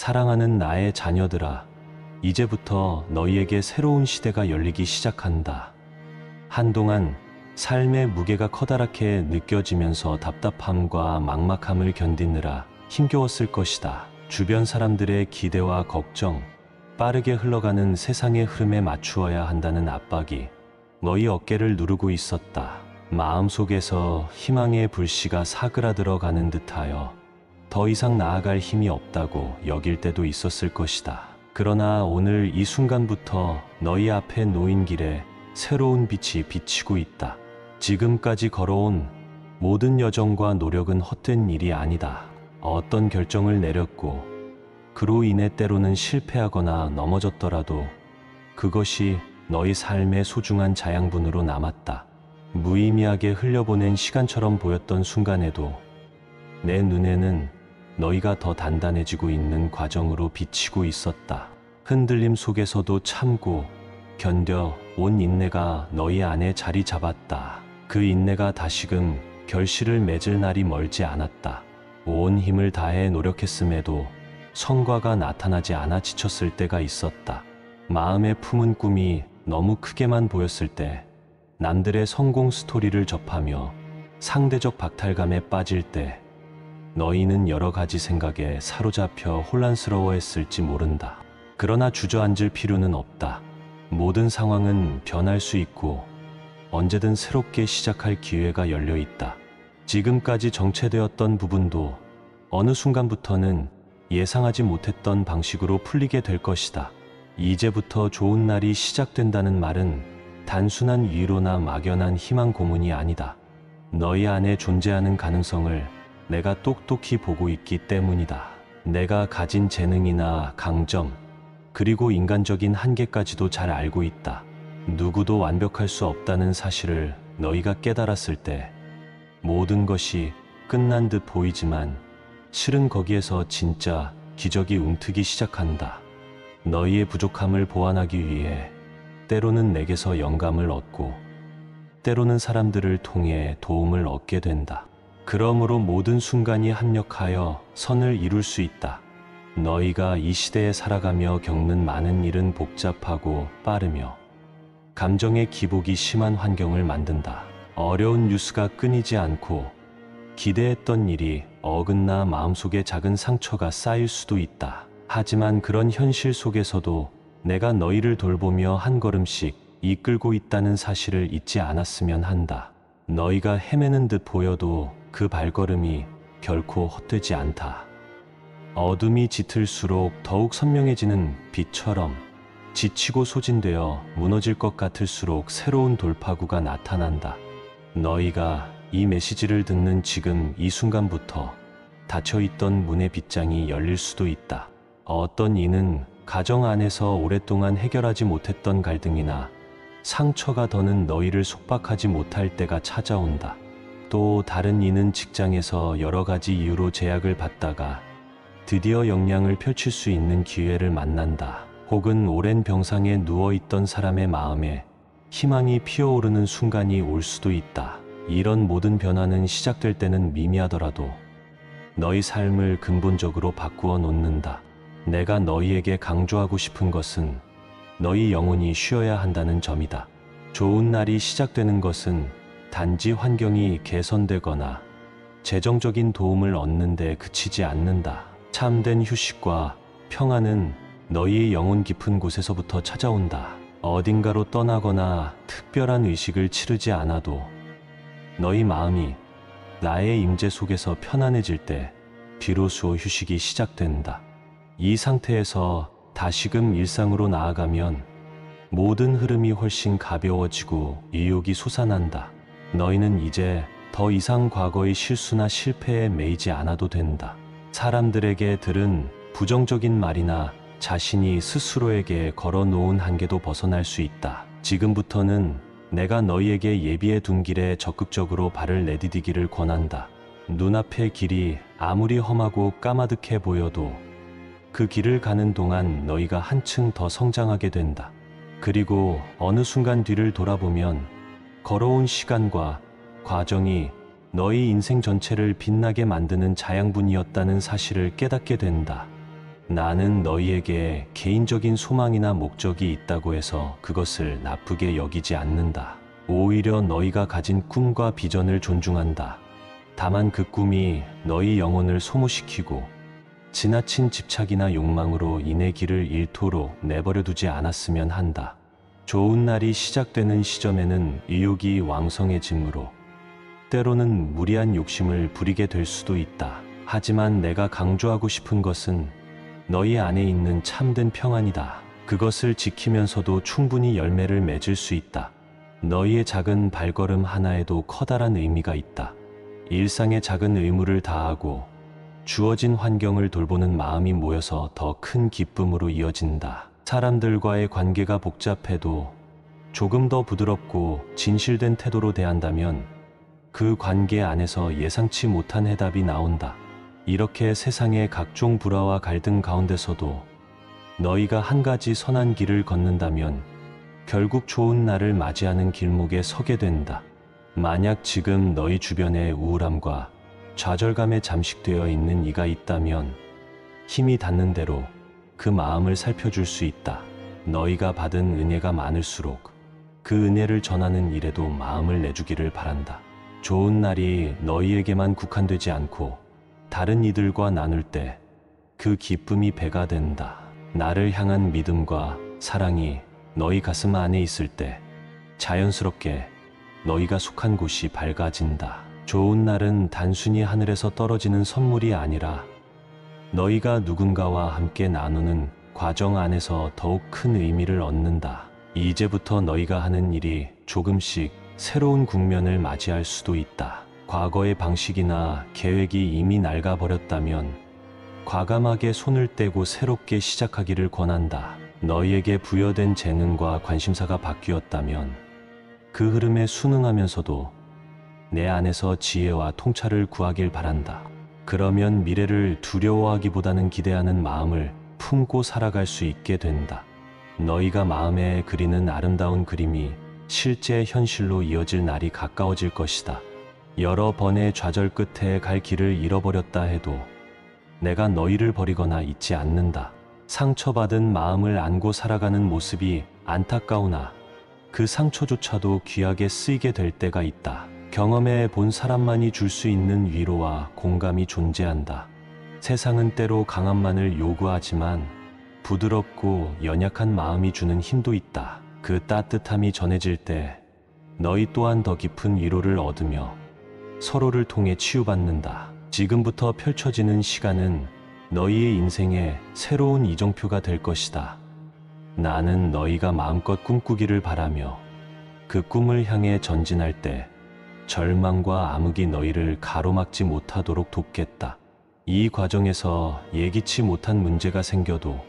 사랑하는 나의 자녀들아, 이제부터 너희에게 새로운 시대가 열리기 시작한다. 한동안 삶의 무게가 커다랗게 느껴지면서 답답함과 막막함을 견디느라 힘겨웠을 것이다. 주변 사람들의 기대와 걱정, 빠르게 흘러가는 세상의 흐름에 맞추어야 한다는 압박이 너희 어깨를 누르고 있었다. 마음속에서 희망의 불씨가 사그라들어가는 듯하여 더 이상 나아갈 힘이 없다고 여길 때도 있었을 것이다. 그러나 오늘 이 순간부터 너희 앞에 놓인 길에 새로운 빛이 비치고 있다. 지금까지 걸어온 모든 여정과 노력은 헛된 일이 아니다. 어떤 결정을 내렸고 그로 인해 때로는 실패하거나 넘어졌더라도 그것이 너희 삶의 소중한 자양분으로 남았다. 무의미하게 흘려보낸 시간처럼 보였던 순간에도 내 눈에는 너희가 더 단단해지고 있는 과정으로 비치고 있었다. 흔들림 속에서도 참고 견뎌 온 인내가 너희 안에 자리 잡았다. 그 인내가 다시금 결실을 맺을 날이 멀지 않았다. 온 힘을 다해 노력했음에도 성과가 나타나지 않아 지쳤을 때가 있었다. 마음에 품은 꿈이 너무 크게만 보였을 때, 남들의 성공 스토리를 접하며 상대적 박탈감에 빠질 때 너희는 여러 가지 생각에 사로잡혀 혼란스러워했을지 모른다. 그러나 주저앉을 필요는 없다. 모든 상황은 변할 수 있고 언제든 새롭게 시작할 기회가 열려 있다. 지금까지 정체되었던 부분도 어느 순간부터는 예상하지 못했던 방식으로 풀리게 될 것이다. 이제부터 좋은 날이 시작된다는 말은 단순한 위로나 막연한 희망 고문이 아니다. 너희 안에 존재하는 가능성을 내가 똑똑히 보고 있기 때문이다. 내가 가진 재능이나 강점, 그리고 인간적인 한계까지도 잘 알고 있다. 누구도 완벽할 수 없다는 사실을 너희가 깨달았을 때 모든 것이 끝난 듯 보이지만 실은 거기에서 진짜 기적이 움트기 시작한다. 너희의 부족함을 보완하기 위해 때로는 내게서 영감을 얻고 때로는 사람들을 통해 도움을 얻게 된다. 그러므로 모든 순간이 합력하여 선을 이룰 수 있다. 너희가 이 시대에 살아가며 겪는 많은 일은 복잡하고 빠르며 감정의 기복이 심한 환경을 만든다. 어려운 뉴스가 끊이지 않고 기대했던 일이 어긋나 마음속에 작은 상처가 쌓일 수도 있다. 하지만 그런 현실 속에서도 내가 너희를 돌보며 한 걸음씩 이끌고 있다는 사실을 잊지 않았으면 한다. 너희가 헤매는 듯 보여도 그 발걸음이 결코 헛되지 않다. 어둠이 짙을수록 더욱 선명해지는 빛처럼 지치고 소진되어 무너질 것 같을수록 새로운 돌파구가 나타난다. 너희가 이 메시지를 듣는 지금 이 순간부터 닫혀있던 문의 빗장이 열릴 수도 있다. 어떤 이는 가정 안에서 오랫동안 해결하지 못했던 갈등이나 상처가 더는 너희를 속박하지 못할 때가 찾아온다. 또 다른 이는 직장에서 여러 가지 이유로 제약을 받다가 드디어 역량을 펼칠 수 있는 기회를 만난다. 혹은 오랜 병상에 누워있던 사람의 마음에 희망이 피어오르는 순간이 올 수도 있다. 이런 모든 변화는 시작될 때는 미미하더라도 너희 삶을 근본적으로 바꾸어 놓는다. 내가 너희에게 강조하고 싶은 것은 너희 영혼이 쉬어야 한다는 점이다. 좋은 날이 시작되는 것은 단지 환경이 개선되거나 재정적인 도움을 얻는 데 그치지 않는다. 참된 휴식과 평안은 너희의 영혼 깊은 곳에서부터 찾아온다. 어딘가로 떠나거나 특별한 의식을 치르지 않아도 너희 마음이 나의 임재 속에서 편안해질 때 비로소 휴식이 시작된다. 이 상태에서 다시금 일상으로 나아가면 모든 흐름이 훨씬 가벼워지고 의욕이 솟아난다. 너희는 이제 더 이상 과거의 실수나 실패에 매이지 않아도 된다. 사람들에게 들은 부정적인 말이나 자신이 스스로에게 걸어놓은 한계도 벗어날 수 있다. 지금부터는 내가 너희에게 예비해 둔 길에 적극적으로 발을 내디디기를 권한다. 눈앞의 길이 아무리 험하고 까마득해 보여도 그 길을 가는 동안 너희가 한층 더 성장하게 된다. 그리고 어느 순간 뒤를 돌아보면 걸어온 시간과 과정이 너희 인생 전체를 빛나게 만드는 자양분이었다는 사실을 깨닫게 된다. 나는 너희에게 개인적인 소망이나 목적이 있다고 해서 그것을 나쁘게 여기지 않는다. 오히려 너희가 가진 꿈과 비전을 존중한다. 다만 그 꿈이 너희 영혼을 소모시키고 지나친 집착이나 욕망으로 인해 길을 잃도록 내버려 두지 않았으면 한다. 좋은 날이 시작되는 시점에는 의욕이 왕성해지므로 때로는 무리한 욕심을 부리게 될 수도 있다. 하지만 내가 강조하고 싶은 것은 너희 안에 있는 참된 평안이다. 그것을 지키면서도 충분히 열매를 맺을 수 있다. 너희의 작은 발걸음 하나에도 커다란 의미가 있다. 일상의 작은 의무를 다하고 주어진 환경을 돌보는 마음이 모여서 더 큰 기쁨으로 이어진다. 사람들과의 관계가 복잡해도 조금 더 부드럽고 진실된 태도로 대한다면 그 관계 안에서 예상치 못한 해답이 나온다. 이렇게 세상의 각종 불화와 갈등 가운데서도 너희가 한 가지 선한 길을 걷는다면 결국 좋은 날을 맞이하는 길목에 서게 된다. 만약 지금 너희 주변에 우울함과 좌절감에 잠식되어 있는 이가 있다면 힘이 닿는 대로 그 마음을 살펴줄 수 있다. 너희가 받은 은혜가 많을수록 그 은혜를 전하는 일에도 마음을 내주기를 바란다. 좋은 날이 너희에게만 국한되지 않고 다른 이들과 나눌 때 그 기쁨이 배가 된다. 나를 향한 믿음과 사랑이 너희 가슴 안에 있을 때 자연스럽게 너희가 속한 곳이 밝아진다. 좋은 날은 단순히 하늘에서 떨어지는 선물이 아니라 너희가 누군가와 함께 나누는 과정 안에서 더욱 큰 의미를 얻는다. 이제부터 너희가 하는 일이 조금씩 새로운 국면을 맞이할 수도 있다. 과거의 방식이나 계획이 이미 낡아버렸다면 과감하게 손을 떼고 새롭게 시작하기를 권한다. 너희에게 부여된 재능과 관심사가 바뀌었다면 그 흐름에 순응하면서도 내 안에서 지혜와 통찰을 구하길 바란다. 그러면 미래를 두려워하기보다는 기대하는 마음을 품고 살아갈 수 있게 된다. 너희가 마음에 그리는 아름다운 그림이 실제 현실로 이어질 날이 가까워질 것이다. 여러 번의 좌절 끝에 갈 길을 잃어버렸다 해도 내가 너희를 버리거나 잊지 않는다. 상처받은 마음을 안고 살아가는 모습이 안타까우나 그 상처조차도 귀하게 쓰이게 될 때가 있다. 경험해 본 사람만이 줄 수 있는 위로와 공감이 존재한다. 세상은 때로 강함만을 요구하지만 부드럽고 연약한 마음이 주는 힘도 있다. 그 따뜻함이 전해질 때 너희 또한 더 깊은 위로를 얻으며 서로를 통해 치유받는다. 지금부터 펼쳐지는 시간은 너희의 인생의 새로운 이정표가 될 것이다. 나는 너희가 마음껏 꿈꾸기를 바라며 그 꿈을 향해 전진할 때 절망과 암흑이 너희를 가로막지 못하도록 돕겠다. 이 과정에서 예기치 못한 문제가 생겨도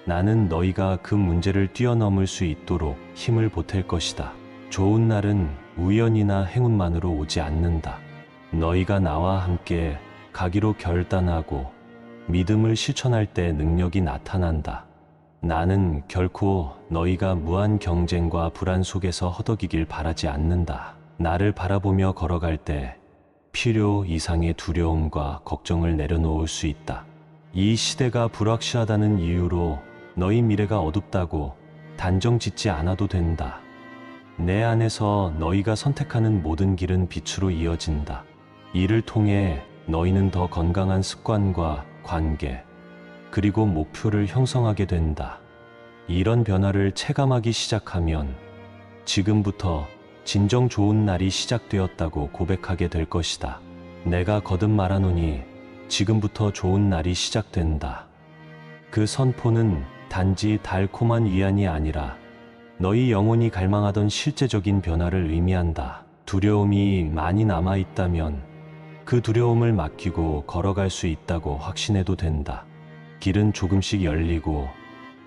나는 너희가 그 문제를 뛰어넘을 수 있도록 힘을 보탤 것이다. 좋은 날은 우연이나 행운만으로 오지 않는다. 너희가 나와 함께 가기로 결단하고 믿음을 실천할 때 능력이 나타난다. 나는 결코 너희가 무한 경쟁과 불안 속에서 허덕이길 바라지 않는다. 나를 바라보며 걸어갈 때 필요 이상의 두려움과 걱정을 내려놓을 수 있다. 이 시대가 불확실하다는 이유로 너희 미래가 어둡다고 단정 짓지 않아도 된다. 내 안에서 너희가 선택하는 모든 길은 빛으로 이어진다. 이를 통해 너희는 더 건강한 습관과 관계, 그리고 목표를 형성하게 된다. 이런 변화를 체감하기 시작하면 지금부터 진정 좋은 날이 시작되었다고 고백하게 될 것이다. 내가 거듭 말하노니 지금부터 좋은 날이 시작된다. 그 선포는 단지 달콤한 위안이 아니라 너희 영혼이 갈망하던 실제적인 변화를 의미한다. 두려움이 많이 남아있다면 그 두려움을 맡기고 걸어갈 수 있다고 확신해도 된다. 길은 조금씩 열리고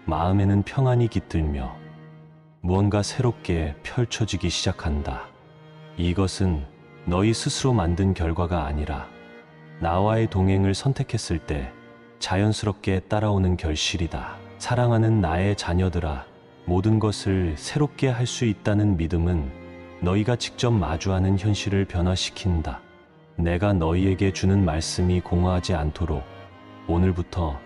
마음에는 평안이 깃들며 무언가 새롭게 펼쳐지기 시작한다. 이것은 너희 스스로 만든 결과가 아니라 나와의 동행을 선택했을 때 자연스럽게 따라오는 결실이다. 사랑하는 나의 자녀들아, 모든 것을 새롭게 할 수 있다는 믿음은 너희가 직접 마주하는 현실을 변화시킨다. 내가 너희에게 주는 말씀이 공허하지 않도록 오늘부터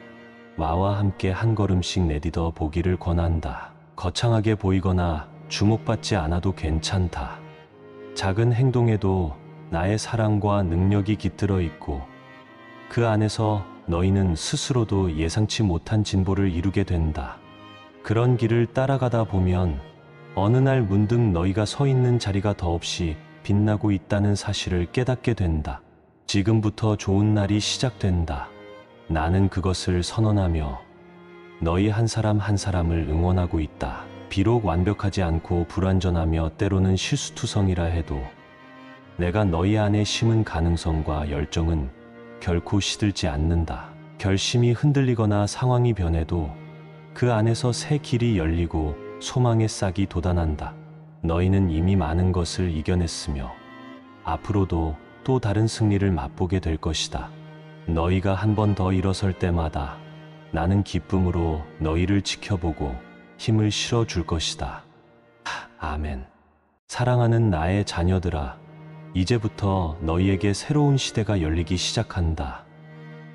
나와 함께 한 걸음씩 내딛어 보기를 권한다. 거창하게 보이거나 주목받지 않아도 괜찮다. 작은 행동에도 나의 사랑과 능력이 깃들어 있고 그 안에서 너희는 스스로도 예상치 못한 진보를 이루게 된다. 그런 길을 따라가다 보면 어느 날 문득 너희가 서 있는 자리가 더없이 빛나고 있다는 사실을 깨닫게 된다. 지금부터 좋은 날이 시작된다. 나는 그것을 선언하며 너희 한 사람 한 사람을 응원하고 있다. 비록 완벽하지 않고 불완전하며 때로는 실수투성이라 해도 내가 너희 안에 심은 가능성과 열정은 결코 시들지 않는다. 결심이 흔들리거나 상황이 변해도 그 안에서 새 길이 열리고 소망의 싹이 돋아난다. 너희는 이미 많은 것을 이겨냈으며 앞으로도 또 다른 승리를 맛보게 될 것이다. 너희가 한 번 더 일어설 때마다 나는 기쁨으로 너희를 지켜보고 힘을 실어줄 것이다. 아멘. 사랑하는 나의 자녀들아, 이제부터 너희에게 새로운 시대가 열리기 시작한다.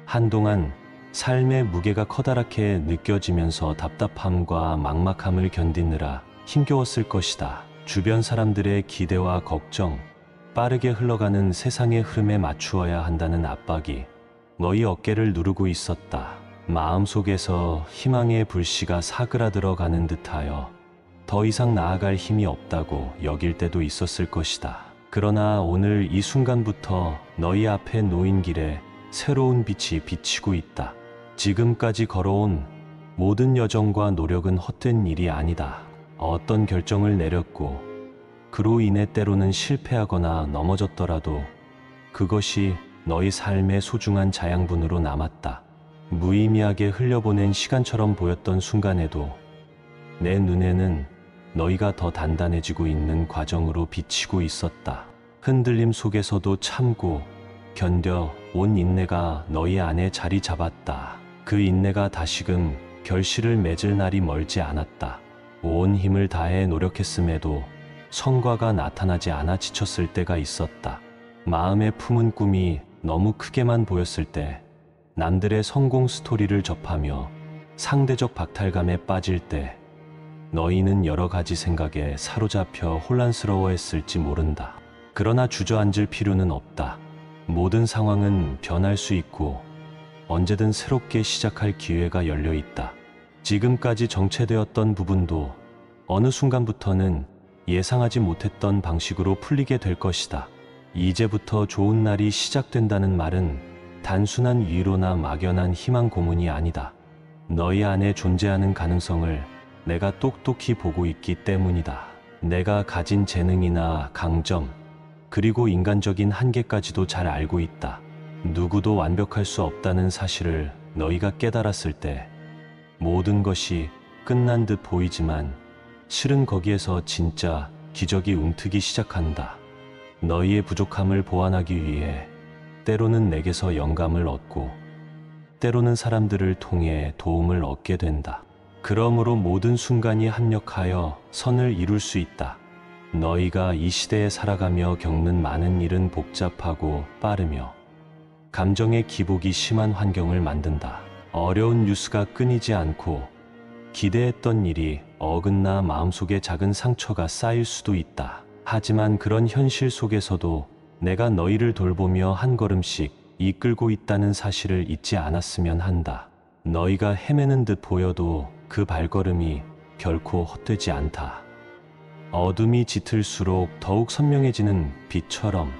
한동안 삶의 무게가 커다랗게 느껴지면서 답답함과 막막함을 견디느라 힘겨웠을 것이다. 주변 사람들의 기대와 걱정, 빠르게 흘러가는 세상의 흐름에 맞추어야 한다는 압박이 너희 어깨를 누르고 있었다. 마음속에서 희망의 불씨가 사그라들어가는 듯하여 더 이상 나아갈 힘이 없다고 여길 때도 있었을 것이다. 그러나 오늘 이 순간부터 너희 앞에 놓인 길에 새로운 빛이 비치고 있다. 지금까지 걸어온 모든 여정과 노력은 헛된 일이 아니다. 어떤 결정을 내렸고 그로 인해 때로는 실패하거나 넘어졌더라도 그것이 너희 삶의 소중한 자양분으로 남았다. 무의미하게 흘려보낸 시간처럼 보였던 순간에도 내 눈에는 너희가 더 단단해지고 있는 과정으로 비치고 있었다. 흔들림 속에서도 참고 견뎌 온 인내가 너희 안에 자리 잡았다. 그 인내가 다시금 결실을 맺을 날이 멀지 않았다. 온 힘을 다해 노력했음에도 성과가 나타나지 않아 지쳤을 때가 있었다. 마음에 품은 꿈이 너무 크게만 보였을 때, 남들의 성공 스토리를 접하며 상대적 박탈감에 빠질 때 너희는 여러 가지 생각에 사로잡혀 혼란스러워했을지 모른다. 그러나 주저앉을 필요는 없다. 모든 상황은 변할 수 있고 언제든 새롭게 시작할 기회가 열려 있다. 지금까지 정체되었던 부분도 어느 순간부터는 예상하지 못했던 방식으로 풀리게 될 것이다. 이제부터 좋은 날이 시작된다는 말은 단순한 위로나 막연한 희망 고문이 아니다. 너희 안에 존재하는 가능성을 내가 똑똑히 보고 있기 때문이다. 내가 가진 재능이나 강점, 그리고 인간적인 한계까지도 잘 알고 있다. 누구도 완벽할 수 없다는 사실을 너희가 깨달았을 때 모든 것이 끝난 듯 보이지만 실은 거기에서 진짜 기적이 움트기 시작한다. 너희의 부족함을 보완하기 위해 때로는 내게서 영감을 얻고 때로는 사람들을 통해 도움을 얻게 된다. 그러므로 모든 순간이 합력하여 선을 이룰 수 있다. 너희가 이 시대에 살아가며 겪는 많은 일은 복잡하고 빠르며 감정의 기복이 심한 환경을 만든다. 어려운 뉴스가 끊이지 않고 기대했던 일이 어긋나 마음속에 작은 상처가 쌓일 수도 있다. 하지만 그런 현실 속에서도 내가 너희를 돌보며 한 걸음씩 이끌고 있다는 사실을 잊지 않았으면 한다. 너희가 헤매는 듯 보여도 그 발걸음이 결코 헛되지 않다. 어둠이 짙을수록 더욱 선명해지는 빛처럼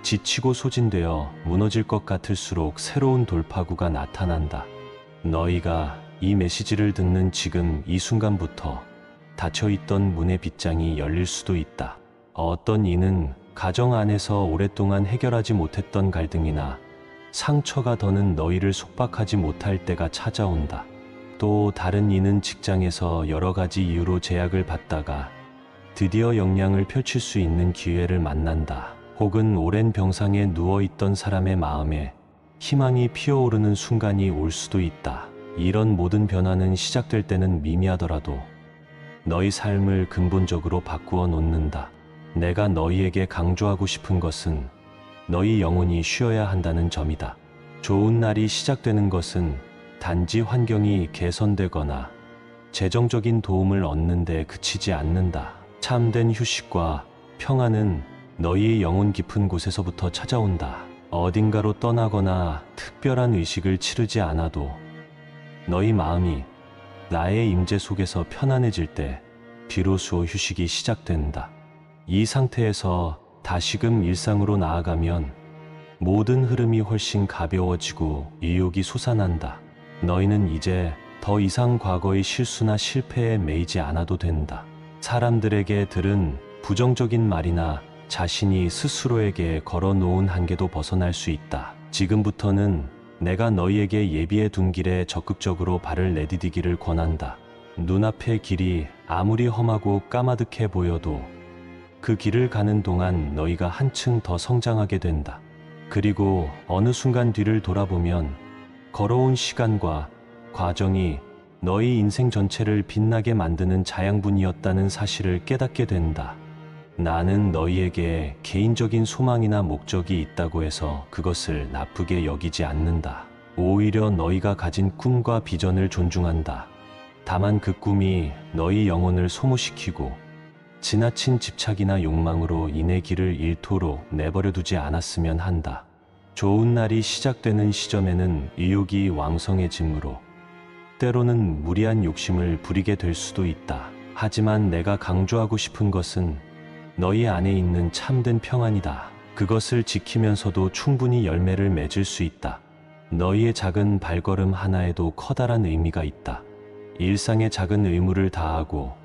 지치고 소진되어 무너질 것 같을수록 새로운 돌파구가 나타난다. 너희가 이 메시지를 듣는 지금 이 순간부터 닫혀있던 문의 빗장이 열릴 수도 있다. 어떤 이는 가정 안에서 오랫동안 해결하지 못했던 갈등이나 상처가 더는 너희를 속박하지 못할 때가 찾아온다. 또 다른 이는 직장에서 여러 가지 이유로 제약을 받다가 드디어 역량을 펼칠 수 있는 기회를 만난다. 혹은 오랜 병상에 누워있던 사람의 마음에 희망이 피어오르는 순간이 올 수도 있다. 이런 모든 변화는 시작될 때는 미미하더라도 너희 삶을 근본적으로 바꾸어 놓는다. 내가 너희에게 강조하고 싶은 것은 너희 영혼이 쉬어야 한다는 점이다. 좋은 날이 시작되는 것은 단지 환경이 개선되거나 재정적인 도움을 얻는 데 그치지 않는다. 참된 휴식과 평안은 너희의 영혼 깊은 곳에서부터 찾아온다. 어딘가로 떠나거나 특별한 의식을 치르지 않아도 너희 마음이 나의 임재 속에서 편안해질 때 비로소 휴식이 시작된다. 이 상태에서 다시금 일상으로 나아가면 모든 흐름이 훨씬 가벼워지고 의욕이 솟아난다. 너희는 이제 더 이상 과거의 실수나 실패에 매이지 않아도 된다. 사람들에게 들은 부정적인 말이나 자신이 스스로에게 걸어놓은 한계도 벗어날 수 있다. 지금부터는 내가 너희에게 예비해 둔 길에 적극적으로 발을 내디디기를 권한다. 눈앞의 길이 아무리 험하고 까마득해 보여도 그 길을 가는 동안 너희가 한층 더 성장하게 된다. 그리고 어느 순간 뒤를 돌아보면 걸어온 시간과 과정이 너희 인생 전체를 빛나게 만드는 자양분이었다는 사실을 깨닫게 된다. 나는 너희에게 개인적인 소망이나 목적이 있다고 해서 그것을 나쁘게 여기지 않는다. 오히려 너희가 가진 꿈과 비전을 존중한다. 다만 그 꿈이 너희 영혼을 소모시키고 지나친 집착이나 욕망으로 인해 길을 잃도록 내버려 두지 않았으면 한다. 좋은 날이 시작되는 시점에는 의욕이 왕성해지므로 때로는 무리한 욕심을 부리게 될 수도 있다. 하지만 내가 강조하고 싶은 것은 너희 안에 있는 참된 평안이다. 그것을 지키면서도 충분히 열매를 맺을 수 있다. 너희의 작은 발걸음 하나에도 커다란 의미가 있다. 일상의 작은 의무를 다하고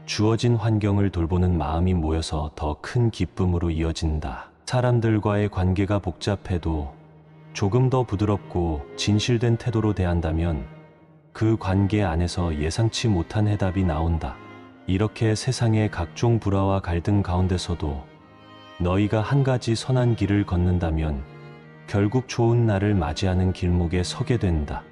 주어진 환경을 돌보는 마음이 모여서 더 큰 기쁨으로 이어진다. 사람들과의 관계가 복잡해도 조금 더 부드럽고 진실된 태도로 대한다면 그 관계 안에서 예상치 못한 해답이 나온다. 이렇게 세상의 각종 불화와 갈등 가운데서도 너희가 한 가지 선한 길을 걷는다면 결국 좋은 날을 맞이하는 길목에 서게 된다.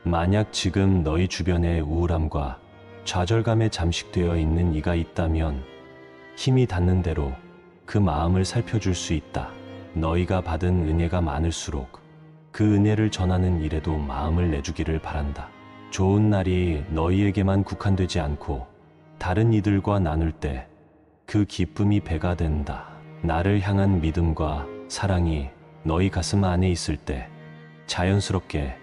만약 지금 너희 주변에 우울함과 좌절감에 잠식되어 있는 이가 있다면 힘이 닿는 대로 그 마음을 살펴줄 수 있다. 너희가 받은 은혜가 많을수록 그 은혜를 전하는 일에도 마음을 내주기를 바란다. 좋은 날이 너희에게만 국한되지 않고 다른 이들과 나눌 때 그 기쁨이 배가 된다. 나를 향한 믿음과 사랑이 너희 가슴 안에 있을 때 자연스럽게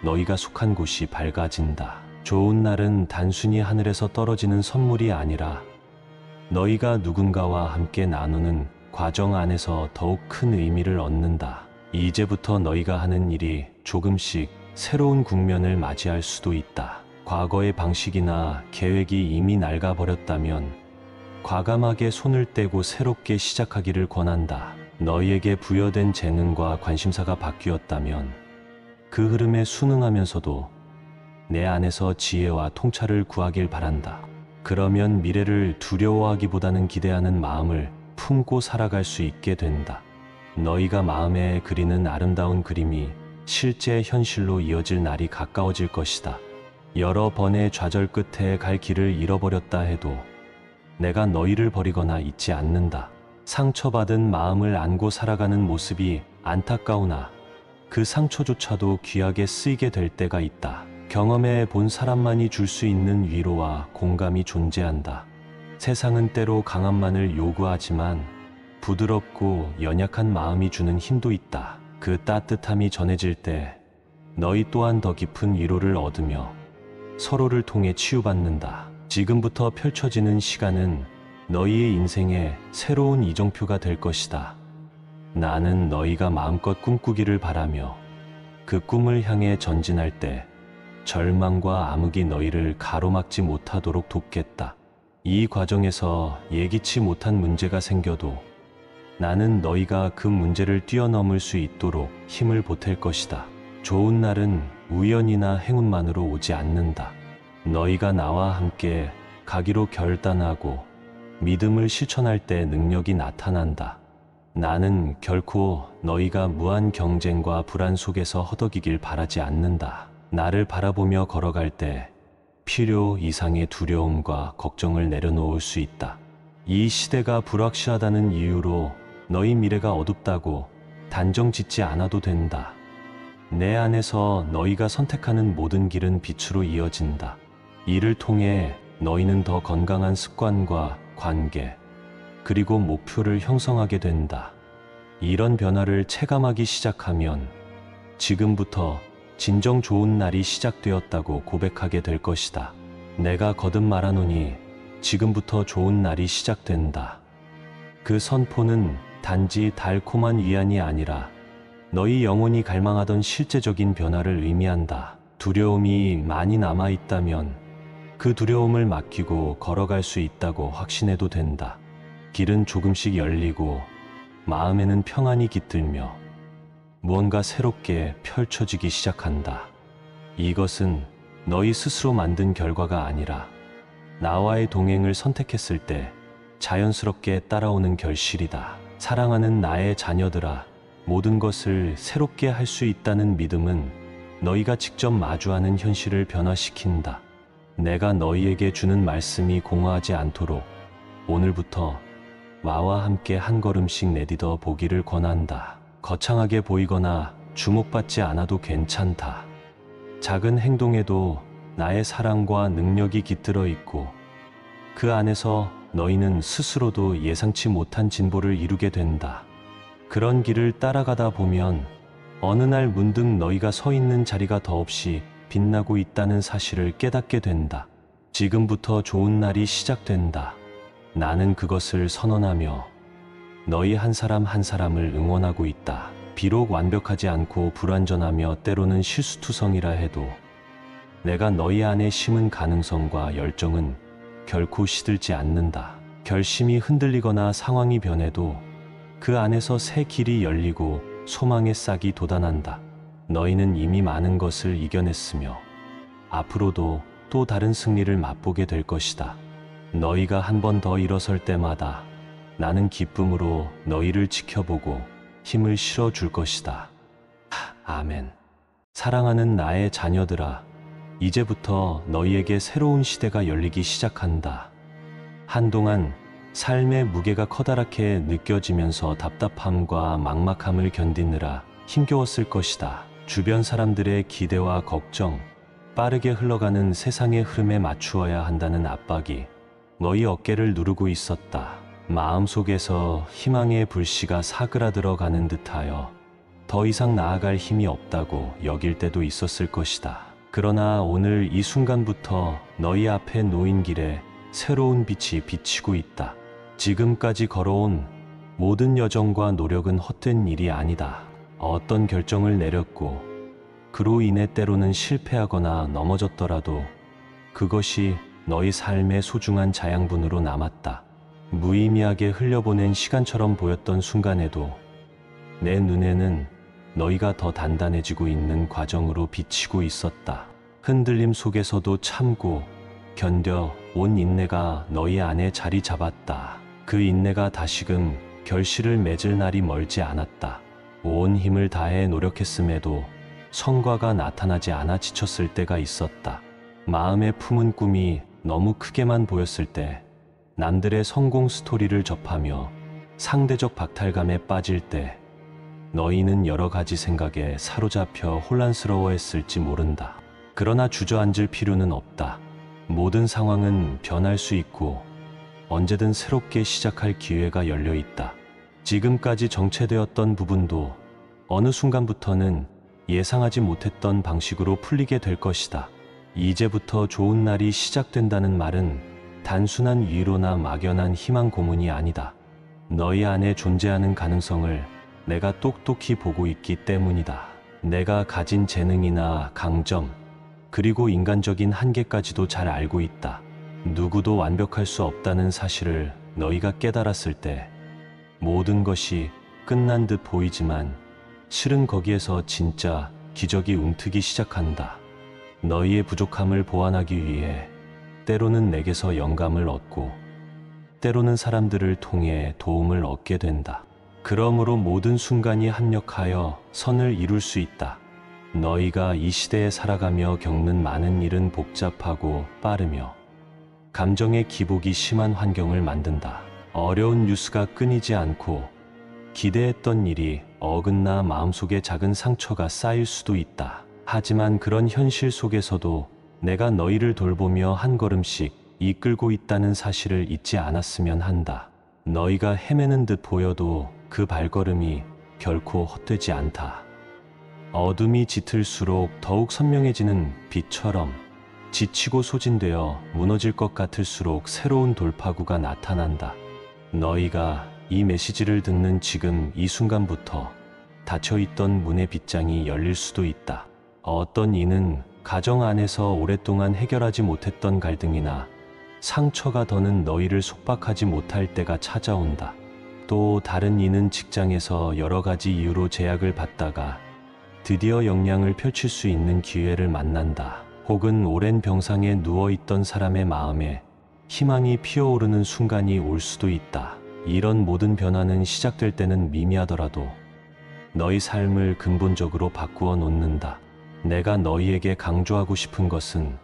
너희가 속한 곳이 밝아진다. 좋은 날은 단순히 하늘에서 떨어지는 선물이 아니라 너희가 누군가와 함께 나누는 과정 안에서 더욱 큰 의미를 얻는다. 이제부터 너희가 하는 일이 조금씩 새로운 국면을 맞이할 수도 있다. 과거의 방식이나 계획이 이미 낡아버렸다면 과감하게 손을 떼고 새롭게 시작하기를 권한다. 너희에게 부여된 재능과 관심사가 바뀌었다면 그 흐름에 순응하면서도 내 안에서 지혜와 통찰을 구하길 바란다. 그러면 미래를 두려워하기보다는 기대하는 마음을 품고 살아갈 수 있게 된다. 너희가 마음에 그리는 아름다운 그림이 실제 현실로 이어질 날이 가까워질 것이다. 여러 번의 좌절 끝에 갈 길을 잃어버렸다 해도 내가 너희를 버리거나 잊지 않는다. 상처받은 마음을 안고 살아가는 모습이 안타까우나 그 상처조차도 귀하게 쓰이게 될 때가 있다. 경험해 본 사람만이 줄 수 있는 위로와 공감이 존재한다. 세상은 때로 강함만을 요구하지만 부드럽고 연약한 마음이 주는 힘도 있다. 그 따뜻함이 전해질 때 너희 또한 더 깊은 위로를 얻으며 서로를 통해 치유받는다. 지금부터 펼쳐지는 시간은 너희의 인생의 새로운 이정표가 될 것이다. 나는 너희가 마음껏 꿈꾸기를 바라며 그 꿈을 향해 전진할 때 절망과 암흑이 너희를 가로막지 못하도록 돕겠다. 이 과정에서 예기치 못한 문제가 생겨도 나는 너희가 그 문제를 뛰어넘을 수 있도록 힘을 보탤 것이다. 좋은 날은 우연이나 행운만으로 오지 않는다. 너희가 나와 함께 가기로 결단하고 믿음을 실천할 때 능력이 나타난다. 나는 결코 너희가 무한 경쟁과 불안 속에서 허덕이길 바라지 않는다. 나를 바라보며 걸어갈 때 필요 이상의 두려움과 걱정을 내려놓을 수 있다. 이 시대가 불확실하다는 이유로 너희 미래가 어둡다고 단정 짓지 않아도 된다. 내 안에서 너희가 선택하는 모든 길은 빛으로 이어진다. 이를 통해 너희는 더 건강한 습관과 관계, 그리고 목표를 형성하게 된다. 이런 변화를 체감하기 시작하면 지금부터 진정 좋은 날이 시작되었다고 고백하게 될 것이다. 내가 거듭 말하노니 지금부터 좋은 날이 시작된다. 그 선포는 단지 달콤한 위안이 아니라 너희 영혼이 갈망하던 실제적인 변화를 의미한다. 두려움이 많이 남아있다면 그 두려움을 맡기고 걸어갈 수 있다고 확신해도 된다. 길은 조금씩 열리고 마음에는 평안이 깃들며 무언가 새롭게 펼쳐지기 시작한다. 이것은 너희 스스로 만든 결과가 아니라 나와의 동행을 선택했을 때 자연스럽게 따라오는 결실이다. 사랑하는 나의 자녀들아, 모든 것을 새롭게 할 수 있다는 믿음은 너희가 직접 마주하는 현실을 변화시킨다. 내가 너희에게 주는 말씀이 공허하지 않도록 오늘부터 나와 함께 한 걸음씩 내딛어 보기를 권한다. 거창하게 보이거나 주목받지 않아도 괜찮다. 작은 행동에도 나의 사랑과 능력이 깃들어 있고 그 안에서 너희는 스스로도 예상치 못한 진보를 이루게 된다. 그런 길을 따라가다 보면 어느 날 문득 너희가 서 있는 자리가 더없이 빛나고 있다는 사실을 깨닫게 된다. 지금부터 좋은 날이 시작된다. 나는 그것을 선언하며 너희 한 사람 한 사람을 응원하고 있다. 비록 완벽하지 않고 불완전하며 때로는 실수투성이라 해도 내가 너희 안에 심은 가능성과 열정은 결코 시들지 않는다. 결심이 흔들리거나 상황이 변해도 그 안에서 새 길이 열리고 소망의 싹이 돋아난다. 너희는 이미 많은 것을 이겨냈으며 앞으로도 또 다른 승리를 맛보게 될 것이다. 너희가 한 번 더 일어설 때마다 나는 기쁨으로 너희를 지켜보고 힘을 실어줄 것이다. 아멘. 사랑하는 나의 자녀들아, 이제부터 너희에게 새로운 시대가 열리기 시작한다. 한동안 삶의 무게가 커다랗게 느껴지면서 답답함과 막막함을 견디느라 힘겨웠을 것이다. 주변 사람들의 기대와 걱정, 빠르게 흘러가는 세상의 흐름에 맞추어야 한다는 압박이 너희 어깨를 누르고 있었다. 마음속에서 희망의 불씨가 사그라들어가는 듯하여 더 이상 나아갈 힘이 없다고 여길 때도 있었을 것이다. 그러나 오늘 이 순간부터 너희 앞에 놓인 길에 새로운 빛이 비치고 있다. 지금까지 걸어온 모든 여정과 노력은 헛된 일이 아니다. 어떤 결정을 내렸고 그로 인해 때로는 실패하거나 넘어졌더라도 그것이 너희 삶의 소중한 자양분으로 남았다. 무의미하게 흘려보낸 시간처럼 보였던 순간에도 내 눈에는 너희가 더 단단해지고 있는 과정으로 비치고 있었다. 흔들림 속에서도 참고 견뎌 온 인내가 너희 안에 자리 잡았다. 그 인내가 다시금 결실을 맺을 날이 멀지 않았다. 온 힘을 다해 노력했음에도 성과가 나타나지 않아 지쳤을 때가 있었다. 마음에 품은 꿈이 너무 크게만 보였을 때, 남들의 성공 스토리를 접하며 상대적 박탈감에 빠질 때 너희는 여러 가지 생각에 사로잡혀 혼란스러워했을지 모른다. 그러나 주저앉을 필요는 없다. 모든 상황은 변할 수 있고 언제든 새롭게 시작할 기회가 열려 있다. 지금까지 정체되었던 부분도 어느 순간부터는 예상하지 못했던 방식으로 풀리게 될 것이다. 이제부터 좋은 날이 시작된다는 말은 단순한 위로나 막연한 희망 고문이 아니다. 너희 안에 존재하는 가능성을 내가 똑똑히 보고 있기 때문이다. 내가 가진 재능이나 강점, 그리고 인간적인 한계까지도 잘 알고 있다. 누구도 완벽할 수 없다는 사실을 너희가 깨달았을 때 모든 것이 끝난 듯 보이지만 실은 거기에서 진짜 기적이 움트기 시작한다. 너희의 부족함을 보완하기 위해 때로는 내게서 영감을 얻고 때로는 사람들을 통해 도움을 얻게 된다. 그러므로 모든 순간이 합력하여 선을 이룰 수 있다. 너희가 이 시대에 살아가며 겪는 많은 일은 복잡하고 빠르며 감정의 기복이 심한 환경을 만든다. 어려운 뉴스가 끊이지 않고 기대했던 일이 어긋나 마음속에 작은 상처가 쌓일 수도 있다. 하지만 그런 현실 속에서도 내가 너희를 돌보며 한 걸음씩 이끌고 있다는 사실을 잊지 않았으면 한다. 너희가 헤매는 듯 보여도 그 발걸음이 결코 헛되지 않다. 어둠이 짙을수록 더욱 선명해지는 빛처럼 지치고 소진되어 무너질 것 같을수록 새로운 돌파구가 나타난다. 너희가 이 메시지를 듣는 지금 이 순간부터 닫혀있던 문의 빗장이 열릴 수도 있다. 어떤 이는 가정 안에서 오랫동안 해결하지 못했던 갈등이나 상처가 더는 너희를 속박하지 못할 때가 찾아온다. 또 다른 이는 직장에서 여러 가지 이유로 제약을 받다가 드디어 역량을 펼칠 수 있는 기회를 만난다. 혹은 오랜 병상에 누워있던 사람의 마음에 희망이 피어오르는 순간이 올 수도 있다. 이런 모든 변화는 시작될 때는 미미하더라도 너희 삶을 근본적으로 바꾸어 놓는다. 내가 너희에게 강조하고 싶은 것은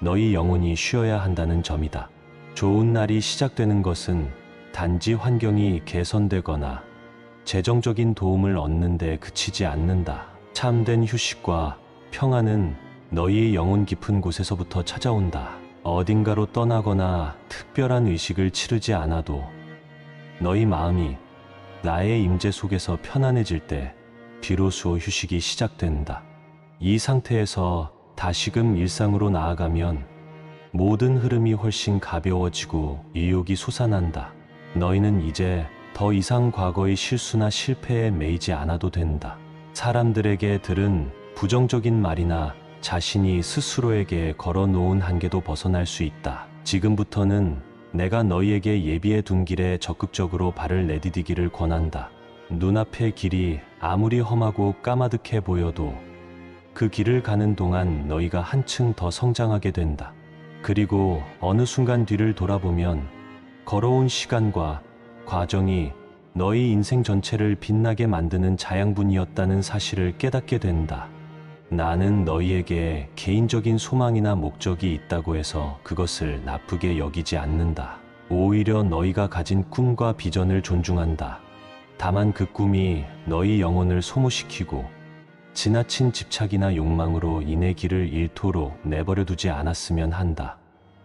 너희 영혼이 쉬어야 한다는 점이다. 좋은 날이 시작되는 것은 단지 환경이 개선되거나 재정적인 도움을 얻는 데 그치지 않는다. 참된 휴식과 평안은 너희의 영혼 깊은 곳에서부터 찾아온다. 어딘가로 떠나거나 특별한 의식을 치르지 않아도 너희 마음이 나의 임재 속에서 편안해질 때 비로소 휴식이 시작된다. 이 상태에서 다시금 일상으로 나아가면 모든 흐름이 훨씬 가벼워지고 의욕이 솟아난다. 너희는 이제 더 이상 과거의 실수나 실패에 매이지 않아도 된다. 사람들에게 들은 부정적인 말이나 자신이 스스로에게 걸어놓은 한계도 벗어날 수 있다. 지금부터는 내가 너희에게 예비해 둔 길에 적극적으로 발을 내디디기를 권한다. 눈앞의 길이 아무리 험하고 까마득해 보여도 그 길을 가는 동안 너희가 한층 더 성장하게 된다. 그리고 어느 순간 뒤를 돌아보면 걸어온 시간과 과정이 너희 인생 전체를 빛나게 만드는 자양분이었다는 사실을 깨닫게 된다. 나는 너희에게 개인적인 소망이나 목적이 있다고 해서 그것을 나쁘게 여기지 않는다. 오히려 너희가 가진 꿈과 비전을 존중한다. 다만 그 꿈이 너희 영혼을 소모시키고 지나친 집착이나 욕망으로 인해 길을 잃도록 내버려 두지 않았으면 한다.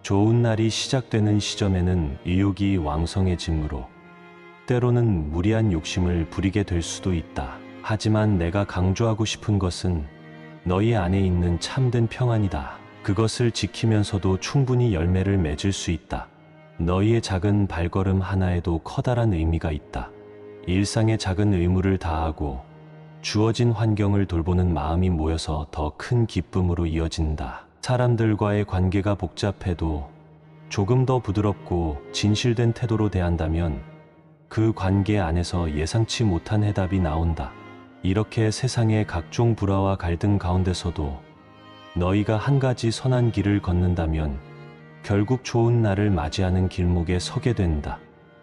좋은 날이 시작되는 시점에는 의욕이 왕성해지므로 때로는 무리한 욕심을 부리게 될 수도 있다. 하지만 내가 강조하고 싶은 것은 너희 안에 있는 참된 평안이다. 그것을 지키면서도 충분히 열매를 맺을 수 있다. 너희의 작은 발걸음 하나에도 커다란 의미가 있다. 일상의 작은 의무를 다하고 주어진 환경을 돌보는 마음이 모여서 더 큰 기쁨으로 이어진다. 사람들과의 관계가 복잡해도 조금 더 부드럽고 진실된 태도로 대한다면 그 관계 안에서 예상치 못한 해답이 나온다. 이렇게 세상의 각종 불화와 갈등 가운데서도 너희가 한 가지 선한 길을 걷는다면 결국 좋은 날을 맞이하는 길목에 서게 된다.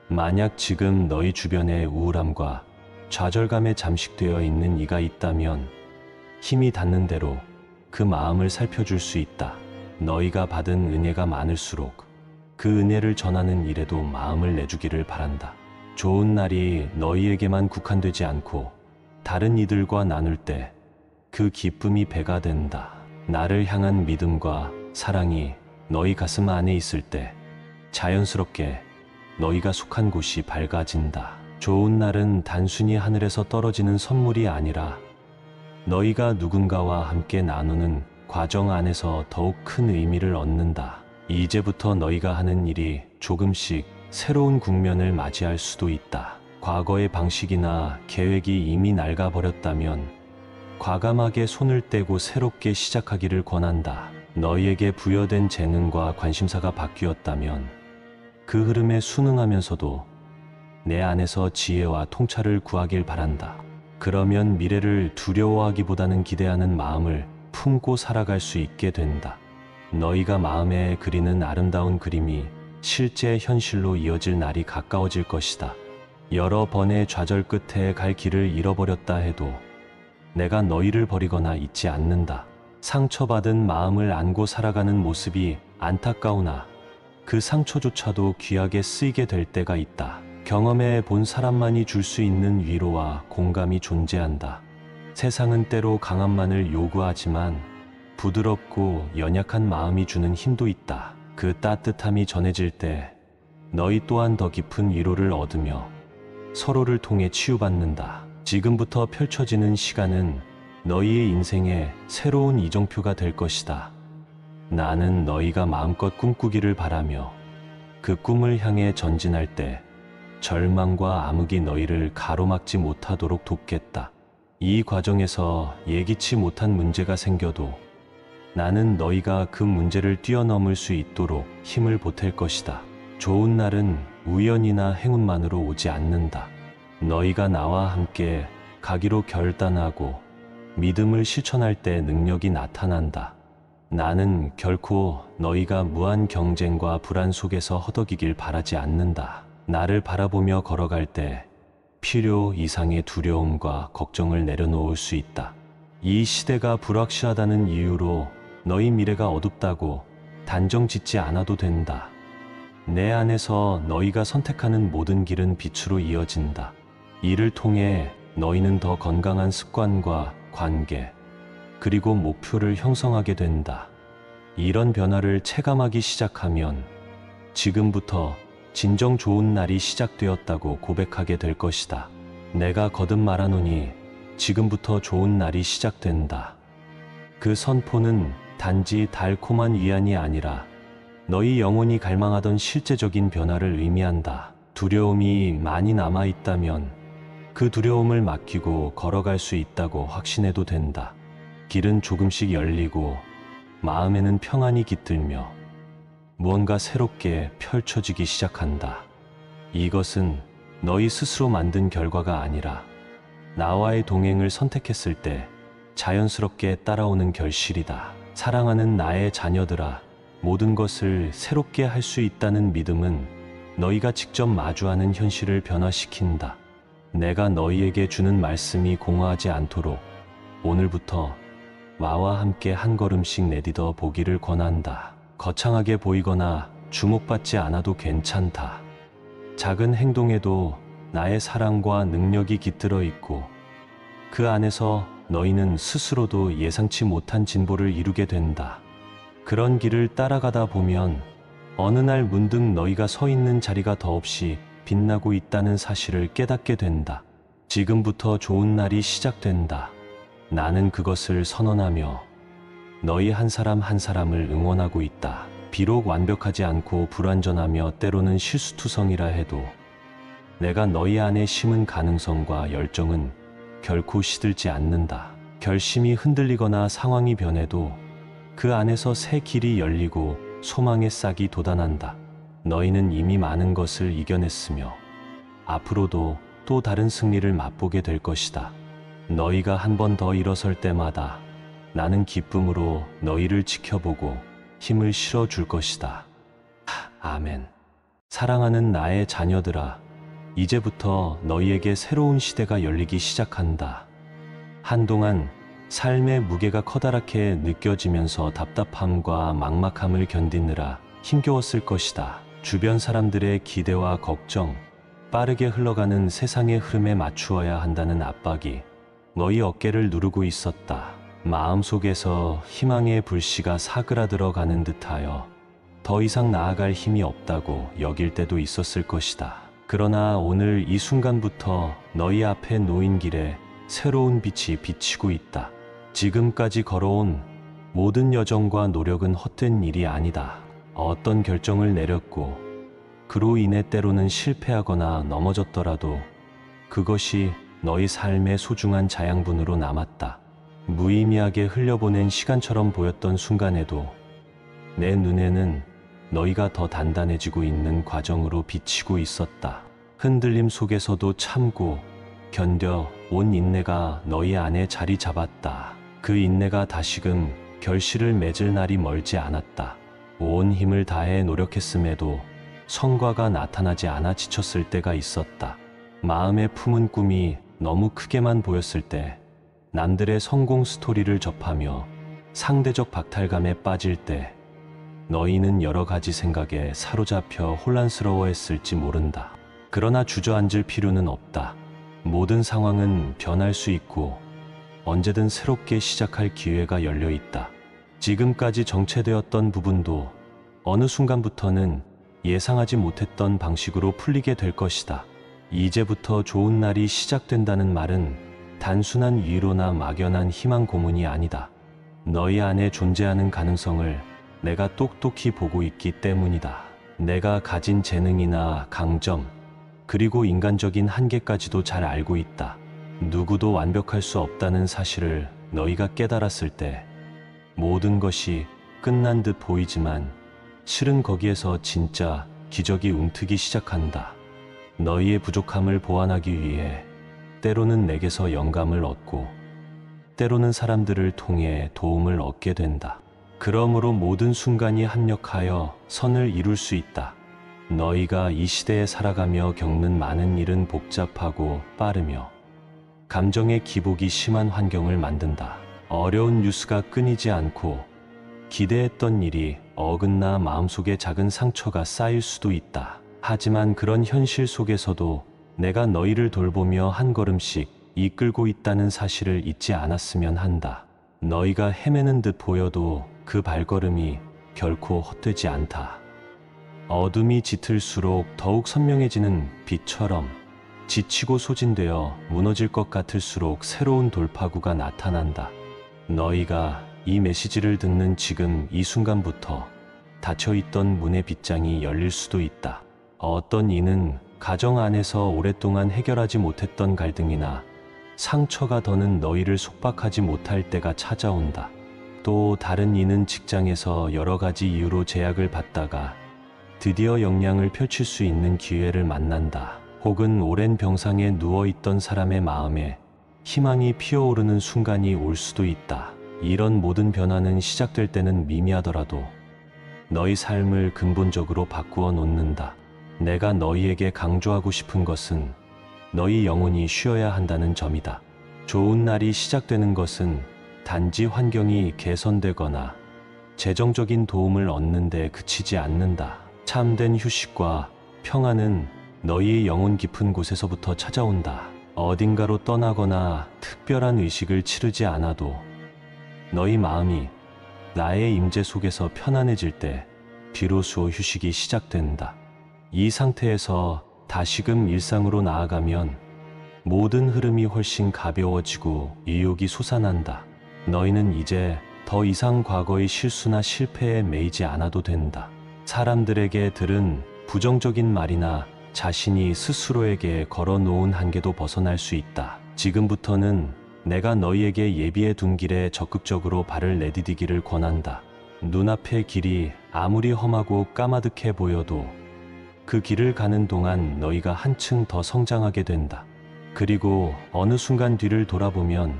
만약 지금 너희 주변에 우울함과 좌절감에 잠식되어 있는 이가 있다면 힘이 닿는 대로 그 마음을 살펴줄 수 있다. 너희가 받은 은혜가 많을수록 그 은혜를 전하는 일에도 마음을 내주기를 바란다. 좋은 날이 너희에게만 국한되지 않고 다른 이들과 나눌 때 그 기쁨이 배가 된다. 나를 향한 믿음과 사랑이 너희 가슴 안에 있을 때 자연스럽게 너희가 속한 곳이 밝아진다. 좋은 날은 단순히 하늘에서 떨어지는 선물이 아니라 너희가 누군가와 함께 나누는 과정 안에서 더욱 큰 의미를 얻는다. 이제부터 너희가 하는 일이 조금씩 새로운 국면을 맞이할 수도 있다. 과거의 방식이나 계획이 이미 낡아버렸다면 과감하게 손을 떼고 새롭게 시작하기를 권한다. 너희에게 부여된 재능과 관심사가 바뀌었다면 그 흐름에 순응하면서도 내 안에서 지혜와 통찰을 구하길 바란다. 그러면 미래를 두려워하기보다는 기대하는 마음을 품고 살아갈 수 있게 된다. 너희가 마음에 그리는 아름다운 그림이 실제 현실로 이어질 날이 가까워질 것이다. 여러 번의 좌절 끝에 갈 길을 잃어버렸다 해도 내가 너희를 버리거나 잊지 않는다. 상처받은 마음을 안고 살아가는 모습이 안타까우나 그 상처조차도 귀하게 쓰이게 될 때가 있다. 경험해 본 사람만이 줄 수 있는 위로와 공감이 존재한다. 세상은 때로 강함만을 요구하지만 부드럽고 연약한 마음이 주는 힘도 있다. 그 따뜻함이 전해질 때 너희 또한 더 깊은 위로를 얻으며 서로를 통해 치유받는다. 지금부터 펼쳐지는 시간은 너희의 인생의 새로운 이정표가 될 것이다. 나는 너희가 마음껏 꿈꾸기를 바라며 그 꿈을 향해 전진할 때 절망과 암흑이 너희를 가로막지 못하도록 돕겠다. 이 과정에서 예기치 못한 문제가 생겨도 나는 너희가 그 문제를 뛰어넘을 수 있도록 힘을 보탤 것이다. 좋은 날은 우연이나 행운만으로 오지 않는다. 너희가 나와 함께 가기로 결단하고 믿음을 실천할 때 능력이 나타난다. 나는 결코 너희가 무한 경쟁과 불안 속에서 허덕이길 바라지 않는다. 나를 바라보며 걸어갈 때 필요 이상의 두려움과 걱정을 내려놓을 수 있다. 이 시대가 불확실하다는 이유로 너희 미래가 어둡다고 단정 짓지 않아도 된다. 내 안에서 너희가 선택하는 모든 길은 빛으로 이어진다. 이를 통해 너희는 더 건강한 습관과 관계, 그리고 목표를 형성하게 된다. 이런 변화를 체감하기 시작하면 지금부터 진정 좋은 날이 시작되었다고 고백하게 될 것이다. 내가 거듭 말하노니 지금부터 좋은 날이 시작된다. 그 선포는 단지 달콤한 위안이 아니라 너희 영혼이 갈망하던 실제적인 변화를 의미한다. 두려움이 많이 남아있다면 그 두려움을 맡기고 걸어갈 수 있다고 확신해도 된다. 길은 조금씩 열리고 마음에는 평안이 깃들며 무언가 새롭게 펼쳐지기 시작한다. 이것은 너희 스스로 만든 결과가 아니라 나와의 동행을 선택했을 때 자연스럽게 따라오는 결실이다. 사랑하는 나의 자녀들아, 모든 것을 새롭게 할 수 있다는 믿음은 너희가 직접 마주하는 현실을 변화시킨다. 내가 너희에게 주는 말씀이 공허하지 않도록 오늘부터 나와 함께 한 걸음씩 내딛어 보기를 권한다. 거창하게 보이거나 주목받지 않아도 괜찮다. 작은 행동에도 나의 사랑과 능력이 깃들어 있고 그 안에서 너희는 스스로도 예상치 못한 진보를 이루게 된다. 그런 길을 따라가다 보면 어느 날 문득 너희가 서 있는 자리가 더없이 빛나고 있다는 사실을 깨닫게 된다. 지금부터 좋은 날이 시작된다. 나는 그것을 선언하며 너희 한 사람 한 사람을 응원하고 있다. 비록 완벽하지 않고 불완전하며 때로는 실수투성이라 해도 내가 너희 안에 심은 가능성과 열정은 결코 시들지 않는다. 결심이 흔들리거나 상황이 변해도 그 안에서 새 길이 열리고 소망의 싹이 돋아난다. 너희는 이미 많은 것을 이겨냈으며 앞으로도 또 다른 승리를 맛보게 될 것이다. 너희가 한 번 더 일어설 때마다 나는 기쁨으로 너희를 지켜보고 힘을 실어줄 것이다. 아멘. 사랑하는 나의 자녀들아, 이제부터 너희에게 새로운 시대가 열리기 시작한다. 한동안 삶의 무게가 커다랗게 느껴지면서 답답함과 막막함을 견디느라 힘겨웠을 것이다. 주변 사람들의 기대와 걱정, 빠르게 흘러가는 세상의 흐름에 맞추어야 한다는 압박이 너희 어깨를 누르고 있었다. 마음속에서 희망의 불씨가 사그라들어가는 듯하여 더 이상 나아갈 힘이 없다고 여길 때도 있었을 것이다. 그러나 오늘 이 순간부터 너희 앞에 놓인 길에 새로운 빛이 비치고 있다. 지금까지 걸어온 모든 여정과 노력은 헛된 일이 아니다. 어떤 결정을 내렸고 그로 인해 때로는 실패하거나 넘어졌더라도 그것이 너희 삶의 소중한 자양분으로 남았다. 무의미하게 흘려보낸 시간처럼 보였던 순간에도 내 눈에는 너희가 더 단단해지고 있는 과정으로 비치고 있었다. 흔들림 속에서도 참고 견뎌 온 인내가 너희 안에 자리 잡았다. 그 인내가 다시금 결실을 맺을 날이 멀지 않았다. 온 힘을 다해 노력했음에도 성과가 나타나지 않아 지쳤을 때가 있었다. 마음에 품은 꿈이 너무 크게만 보였을 때, 남들의 성공 스토리를 접하며 상대적 박탈감에 빠질 때 너희는 여러 가지 생각에 사로잡혀 혼란스러워했을지 모른다. 그러나 주저앉을 필요는 없다. 모든 상황은 변할 수 있고 언제든 새롭게 시작할 기회가 열려 있다. 지금까지 정체되었던 부분도 어느 순간부터는 예상하지 못했던 방식으로 풀리게 될 것이다. 이제부터 좋은 날이 시작된다는 말은 단순한 위로나 막연한 희망 고문이 아니다. 너희 안에 존재하는 가능성을 내가 똑똑히 보고 있기 때문이다. 내가 가진 재능이나 강점, 그리고 인간적인 한계까지도 잘 알고 있다. 누구도 완벽할 수 없다는 사실을 너희가 깨달았을 때 모든 것이 끝난 듯 보이지만 실은 거기에서 진짜 기적이 움트기 시작한다. 너희의 부족함을 보완하기 위해 때로는 내게서 영감을 얻고 때로는 사람들을 통해 도움을 얻게 된다. 그러므로 모든 순간이 합력하여 선을 이룰 수 있다. 너희가 이 시대에 살아가며 겪는 많은 일은 복잡하고 빠르며 감정의 기복이 심한 환경을 만든다. 어려운 뉴스가 끊이지 않고 기대했던 일이 어긋나 마음속에 작은 상처가 쌓일 수도 있다. 하지만 그런 현실 속에서도 내가 너희를 돌보며 한 걸음씩 이끌고 있다는 사실을 잊지 않았으면 한다. 너희가 헤매는 듯 보여도 그 발걸음이 결코 헛되지 않다. 어둠이 짙을수록 더욱 선명해지는 빛처럼 지치고 소진되어 무너질 것 같을수록 새로운 돌파구가 나타난다. 너희가 이 메시지를 듣는 지금 이 순간부터 닫혀있던 문의 빗장이 열릴 수도 있다. 어떤 이는 가정 안에서 오랫동안 해결하지 못했던 갈등이나 상처가 더는 너희를 속박하지 못할 때가 찾아온다. 또 다른 이는 직장에서 여러 가지 이유로 제약을 받다가 드디어 역량을 펼칠 수 있는 기회를 만난다. 혹은 오랜 병상에 누워있던 사람의 마음에 희망이 피어오르는 순간이 올 수도 있다. 이런 모든 변화는 시작될 때는 미미하더라도 너희 삶을 근본적으로 바꾸어 놓는다. 내가 너희에게 강조하고 싶은 것은 너희 영혼이 쉬어야 한다는 점이다. 좋은 날이 시작되는 것은 단지 환경이 개선되거나 재정적인 도움을 얻는 데 그치지 않는다. 참된 휴식과 평안은 너희의 영혼 깊은 곳에서부터 찾아온다. 어딘가로 떠나거나 특별한 의식을 치르지 않아도 너희 마음이 나의 임재 속에서 편안해질 때 비로소 휴식이 시작된다. 이 상태에서 다시금 일상으로 나아가면 모든 흐름이 훨씬 가벼워지고 의욕이 솟아난다. 너희는 이제 더 이상 과거의 실수나 실패에 매이지 않아도 된다. 사람들에게 들은 부정적인 말이나 자신이 스스로에게 걸어놓은 한계도 벗어날 수 있다. 지금부터는 내가 너희에게 예비해 둔 길에 적극적으로 발을 내디디기를 권한다. 눈앞의 길이 아무리 험하고 까마득해 보여도 그 길을 가는 동안 너희가 한층 더 성장하게 된다. 그리고 어느 순간 뒤를 돌아보면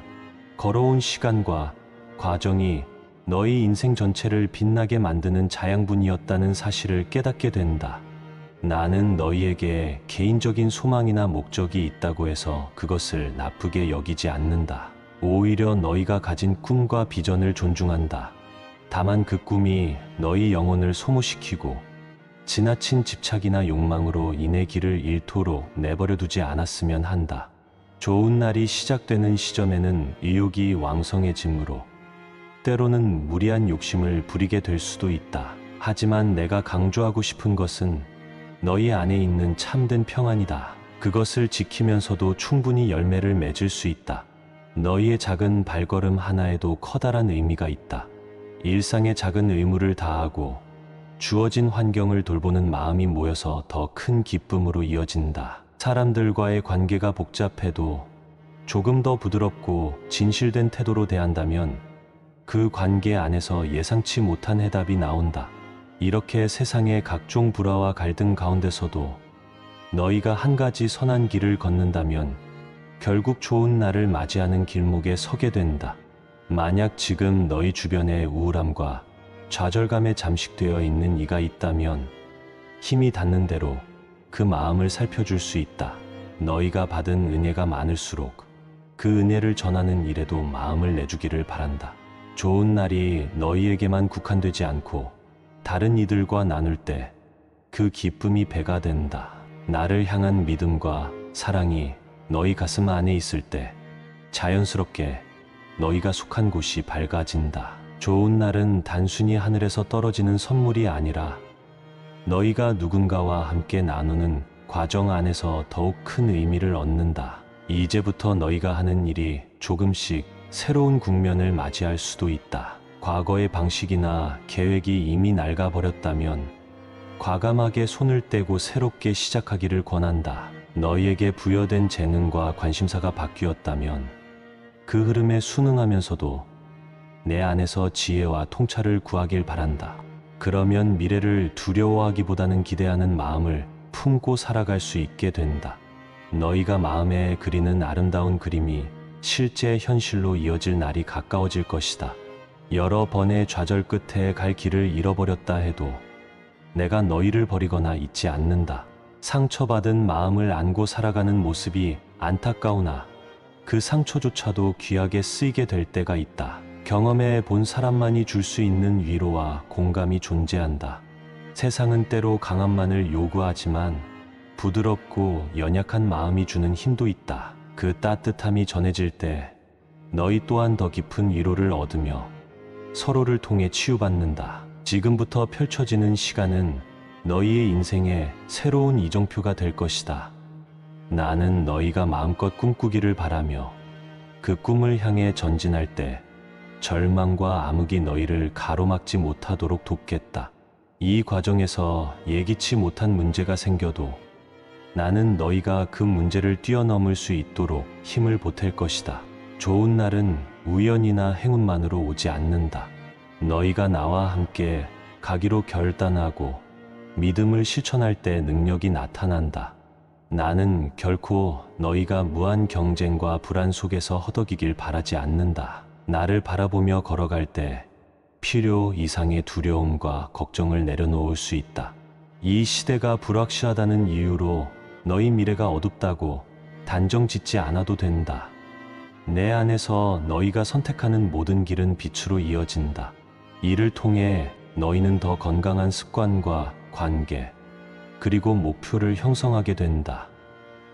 걸어온 시간과 과정이 너희 인생 전체를 빛나게 만드는 자양분이었다는 사실을 깨닫게 된다. 나는 너희에게 개인적인 소망이나 목적이 있다고 해서 그것을 나쁘게 여기지 않는다. 오히려 너희가 가진 꿈과 비전을 존중한다. 다만 그 꿈이 너희 영혼을 소모시키고 지나친 집착이나 욕망으로 인해 길을 잃도록 내버려 두지 않았으면 한다. 좋은 날이 시작되는 시점에는 의욕이 왕성해지므로 때로는 무리한 욕심을 부리게 될 수도 있다. 하지만 내가 강조하고 싶은 것은 너희 안에 있는 참된 평안이다. 그것을 지키면서도 충분히 열매를 맺을 수 있다. 너희의 작은 발걸음 하나에도 커다란 의미가 있다. 일상의 작은 의무를 다하고 주어진 환경을 돌보는 마음이 모여서 더 큰 기쁨으로 이어진다. 사람들과의 관계가 복잡해도 조금 더 부드럽고 진실된 태도로 대한다면 그 관계 안에서 예상치 못한 해답이 나온다. 이렇게 세상의 각종 불화와 갈등 가운데서도 너희가 한 가지 선한 길을 걷는다면 결국 좋은 날을 맞이하는 길목에 서게 된다. 만약 지금 너희 주변에 우울함과 좌절감에 잠식되어 있는 이가 있다면 힘이 닿는 대로 그 마음을 살펴줄 수 있다. 너희가 받은 은혜가 많을수록 그 은혜를 전하는 일에도 마음을 내주기를 바란다. 좋은 날이 너희에게만 국한되지 않고 다른 이들과 나눌 때 그 기쁨이 배가 된다. 나를 향한 믿음과 사랑이 너희 가슴 안에 있을 때 자연스럽게 너희가 속한 곳이 밝아진다. 좋은 날은 단순히 하늘에서 떨어지는 선물이 아니라 너희가 누군가와 함께 나누는 과정 안에서 더욱 큰 의미를 얻는다. 이제부터 너희가 하는 일이 조금씩 새로운 국면을 맞이할 수도 있다. 과거의 방식이나 계획이 이미 낡아버렸다면 과감하게 손을 떼고 새롭게 시작하기를 권한다. 너희에게 부여된 재능과 관심사가 바뀌었다면 그 흐름에 순응하면서도 내 안에서 지혜와 통찰을 구하길 바란다. 그러면 미래를 두려워하기보다는 기대하는 마음을 품고 살아갈 수 있게 된다. 너희가 마음에 그리는 아름다운 그림이 실제 현실로 이어질 날이 가까워질 것이다. 여러 번의 좌절 끝에 갈 길을 잃어버렸다 해도 내가 너희를 버리거나 잊지 않는다. 상처받은 마음을 안고 살아가는 모습이 안타까우나 그 상처조차도 귀하게 쓰이게 될 때가 있다. 경험해 본 사람만이 줄 수 있는 위로와 공감이 존재한다. 세상은 때로 강함만을 요구하지만 부드럽고 연약한 마음이 주는 힘도 있다. 그 따뜻함이 전해질 때 너희 또한 더 깊은 위로를 얻으며 서로를 통해 치유받는다. 지금부터 펼쳐지는 시간은 너희의 인생의 새로운 이정표가 될 것이다. 나는 너희가 마음껏 꿈꾸기를 바라며 그 꿈을 향해 전진할 때 절망과 암흑이 너희를 가로막지 못하도록 돕겠다. 이 과정에서 예기치 못한 문제가 생겨도 나는 너희가 그 문제를 뛰어넘을 수 있도록 힘을 보탤 것이다. 좋은 날은 우연이나 행운만으로 오지 않는다. 너희가 나와 함께 가기로 결단하고 믿음을 실천할 때 능력이 나타난다. 나는 결코 너희가 무한 경쟁과 불안 속에서 허덕이길 바라지 않는다. 나를 바라보며 걸어갈 때 필요 이상의 두려움과 걱정을 내려놓을 수 있다. 이 시대가 불확실하다는 이유로 너희 미래가 어둡다고 단정 짓지 않아도 된다. 내 안에서 너희가 선택하는 모든 길은 빛으로 이어진다. 이를 통해 너희는 더 건강한 습관과 관계, 그리고 목표를 형성하게 된다.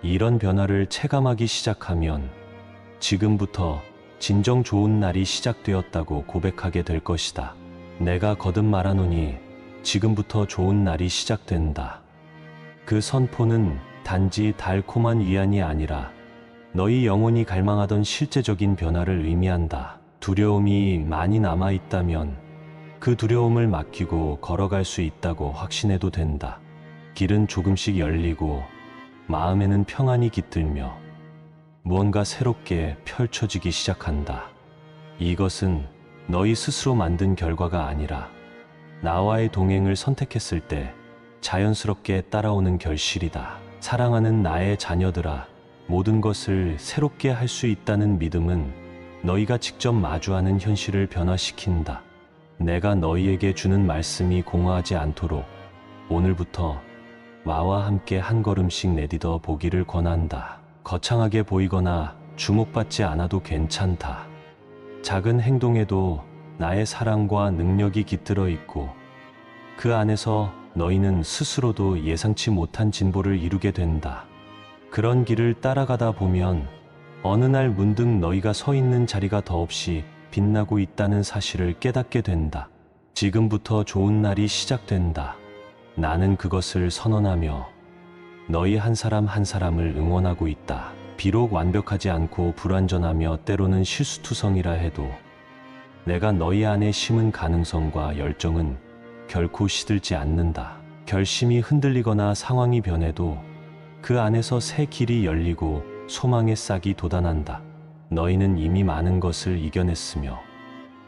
이런 변화를 체감하기 시작하면 지금부터 진정 좋은 날이 시작되었다고 고백하게 될 것이다. 내가 거듭 말하노니 지금부터 좋은 날이 시작된다. 그 선포는 단지 달콤한 위안이 아니라 너희 영혼이 갈망하던 실제적인 변화를 의미한다. 두려움이 많이 남아있다면 그 두려움을 맡기고 걸어갈 수 있다고 확신해도 된다. 길은 조금씩 열리고 마음에는 평안이 깃들며 무언가 새롭게 펼쳐지기 시작한다. 이것은 너희 스스로 만든 결과가 아니라 나와의 동행을 선택했을 때 자연스럽게 따라오는 결실이다. 사랑하는 나의 자녀들아, 모든 것을 새롭게 할 수 있다는 믿음은 너희가 직접 마주하는 현실을 변화시킨다. 내가 너희에게 주는 말씀이 공허하지 않도록 오늘부터 나와 함께 한 걸음씩 내딛어 보기를 권한다. 거창하게 보이거나 주목받지 않아도 괜찮다. 작은 행동에도 나의 사랑과 능력이 깃들어 있고 그 안에서 너희는 스스로도 예상치 못한 진보를 이루게 된다. 그런 길을 따라가다 보면 어느 날 문득 너희가 서 있는 자리가 더없이 빛나고 있다는 사실을 깨닫게 된다. 지금부터 좋은 날이 시작된다. 나는 그것을 선언하며 너희 한 사람 한 사람을 응원하고 있다. 비록 완벽하지 않고 불완전하며 때로는 실수투성이라 해도 내가 너희 안에 심은 가능성과 열정은 결코 시들지 않는다. 결심이 흔들리거나 상황이 변해도 그 안에서 새 길이 열리고 소망의 싹이 돋아난다. 너희는 이미 많은 것을 이겨냈으며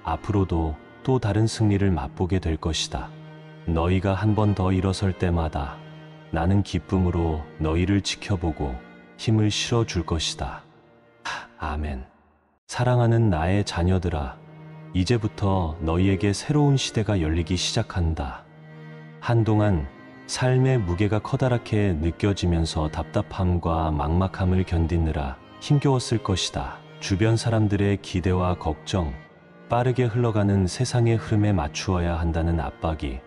앞으로도 또 다른 승리를 맛보게 될 것이다. 너희가 한 번 더 일어설 때마다 나는 기쁨으로 너희를 지켜보고 힘을 실어줄 것이다. 아멘. 사랑하는 나의 자녀들아, 이제부터 너희에게 새로운 시대가 열리기 시작한다. 한동안 삶의 무게가 커다랗게 느껴지면서 답답함과 막막함을 견디느라 힘겨웠을 것이다. 주변 사람들의 기대와 걱정, 빠르게 흘러가는 세상의 흐름에 맞추어야 한다는 압박이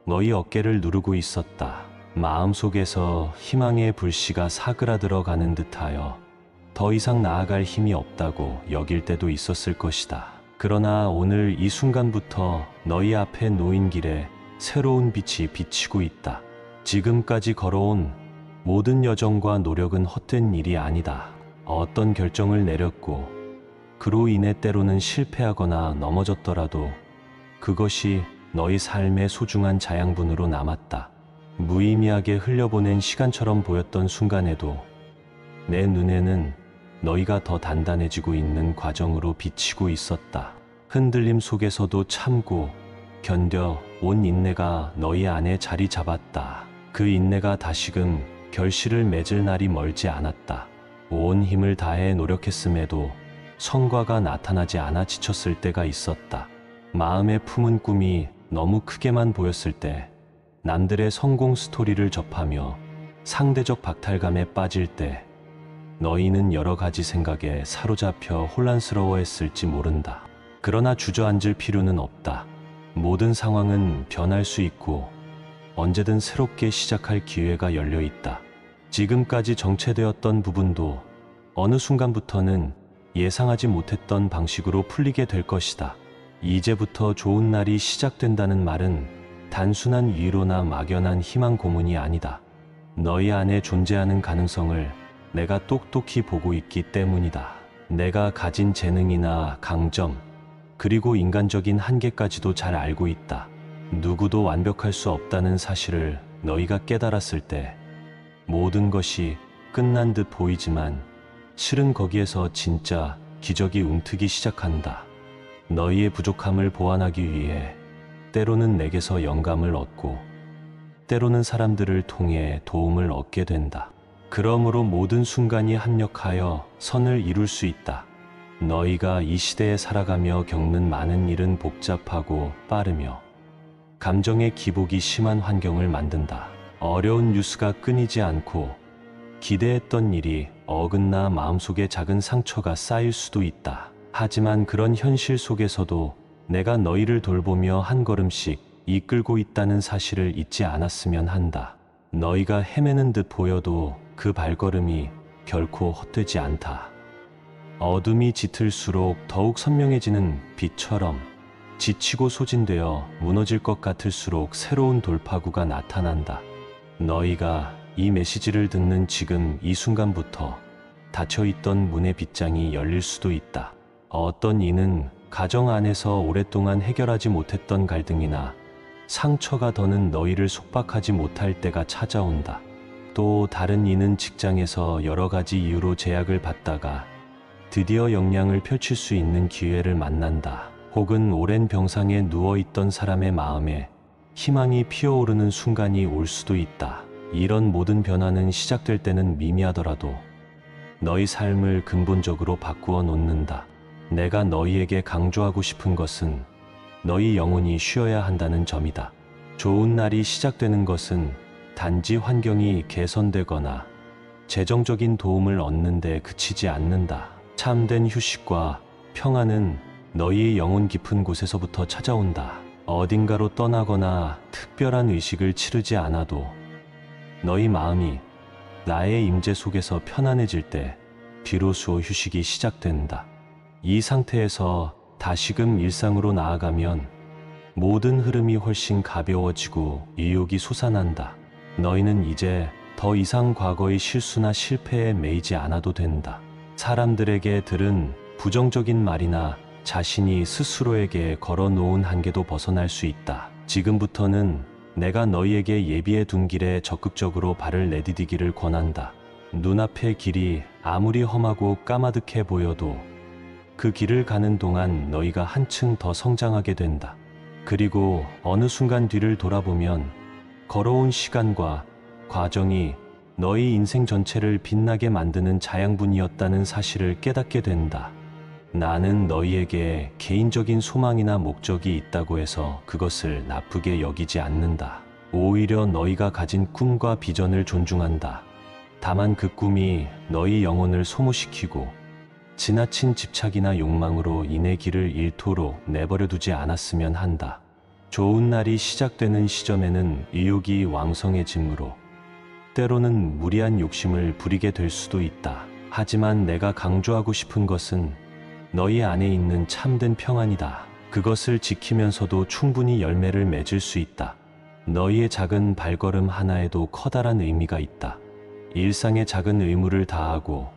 너희 어깨를 누르고 있었다. 마음속에서 희망의 불씨가 사그라들어가는 듯하여 더 이상 나아갈 힘이 없다고 여길 때도 있었을 것이다. 그러나 오늘 이 순간부터 너희 앞에 놓인 길에 새로운 빛이 비치고 있다. 지금까지 걸어온 모든 여정과 노력은 헛된 일이 아니다. 어떤 결정을 내렸고 그로 인해 때로는 실패하거나 넘어졌더라도 그것이 너희 삶의 소중한 자양분으로 남았다. 무의미하게 흘려보낸 시간처럼 보였던 순간에도 내 눈에는 너희가 더 단단해지고 있는 과정으로 비치고 있었다. 흔들림 속에서도 참고 견뎌 온 인내가 너희 안에 자리 잡았다. 그 인내가 다시금 결실을 맺을 날이 멀지 않았다. 온 힘을 다해 노력했음에도 성과가 나타나지 않아 지쳤을 때가 있었다. 마음에 품은 꿈이 너무 크게만 보였을 때, 남들의 성공 스토리를 접하며 상대적 박탈감에 빠질 때, 너희는 여러 가지 생각에 사로잡혀 혼란스러워했을지 모른다. 그러나 주저앉을 필요는 없다. 모든 상황은 변할 수 있고 언제든 새롭게 시작할 기회가 열려 있다. 지금까지 정체되었던 부분도 어느 순간부터는 예상하지 못했던 방식으로 풀리게 될 것이다. 이제부터 좋은 날이 시작된다는 말은 단순한 위로나 막연한 희망 고문이 아니다. 너희 안에 존재하는 가능성을 내가 똑똑히 보고 있기 때문이다. 내가 가진 재능이나 강점, 그리고 인간적인 한계까지도 잘 알고 있다. 누구도 완벽할 수 없다는 사실을 너희가 깨달았을 때 모든 것이 끝난 듯 보이지만 실은 거기에서 진짜 기적이 움트기 시작한다. 너희의 부족함을 보완하기 위해 때로는 내게서 영감을 얻고 때로는 사람들을 통해 도움을 얻게 된다. 그러므로 모든 순간이 합력하여 선을 이룰 수 있다. 너희가 이 시대에 살아가며 겪는 많은 일은 복잡하고 빠르며 감정의 기복이 심한 환경을 만든다. 어려운 뉴스가 끊이지 않고 기대했던 일이 어긋나 마음속에 작은 상처가 쌓일 수도 있다. 하지만 그런 현실 속에서도 내가 너희를 돌보며 한 걸음씩 이끌고 있다는 사실을 잊지 않았으면 한다. 너희가 헤매는 듯 보여도 그 발걸음이 결코 헛되지 않다. 어둠이 짙을수록 더욱 선명해지는 빛처럼 지치고 소진되어 무너질 것 같을수록 새로운 돌파구가 나타난다. 너희가 이 메시지를 듣는 지금 이 순간부터 닫혀있던 문의 빗장이 열릴 수도 있다. 어떤 이는 가정 안에서 오랫동안 해결하지 못했던 갈등이나 상처가 더는 너희를 속박하지 못할 때가 찾아온다. 또 다른 이는 직장에서 여러 가지 이유로 제약을 받다가 드디어 역량을 펼칠 수 있는 기회를 만난다. 혹은 오랜 병상에 누워있던 사람의 마음에 희망이 피어오르는 순간이 올 수도 있다. 이런 모든 변화는 시작될 때는 미미하더라도 너희 삶을 근본적으로 바꾸어 놓는다. 내가 너희에게 강조하고 싶은 것은 너희 영혼이 쉬어야 한다는 점이다. 좋은 날이 시작되는 것은 단지 환경이 개선되거나 재정적인 도움을 얻는 데 그치지 않는다. 참된 휴식과 평안은 너희의 영혼 깊은 곳에서부터 찾아온다. 어딘가로 떠나거나 특별한 의식을 치르지 않아도 너희 마음이 나의 임재 속에서 편안해질 때 비로소 휴식이 시작된다. 이 상태에서 다시금 일상으로 나아가면 모든 흐름이 훨씬 가벼워지고 의욕이 솟아난다. 너희는 이제 더 이상 과거의 실수나 실패에 매이지 않아도 된다. 사람들에게 들은 부정적인 말이나 자신이 스스로에게 걸어놓은 한계도 벗어날 수 있다. 지금부터는 내가 너희에게 예비해 둔 길에 적극적으로 발을 내디디기를 권한다. 눈앞의 길이 아무리 험하고 까마득해 보여도 그 길을 가는 동안 너희가 한층 더 성장하게 된다. 그리고 어느 순간 뒤를 돌아보면 걸어온 시간과 과정이 너희 인생 전체를 빛나게 만드는 자양분이었다는 사실을 깨닫게 된다. 나는 너희에게 개인적인 소망이나 목적이 있다고 해서 그것을 나쁘게 여기지 않는다. 오히려 너희가 가진 꿈과 비전을 존중한다. 다만 그 꿈이 너희 영혼을 소모시키고 지나친 집착이나 욕망으로 인해 길을 잃도록 내버려 두지 않았으면 한다. 좋은 날이 시작되는 시점에는 의욕이 왕성해지므로 때로는 무리한 욕심을 부리게 될 수도 있다. 하지만 내가 강조하고 싶은 것은 너희 안에 있는 참된 평안이다. 그것을 지키면서도 충분히 열매를 맺을 수 있다. 너희의 작은 발걸음 하나에도 커다란 의미가 있다. 일상의 작은 의무를 다하고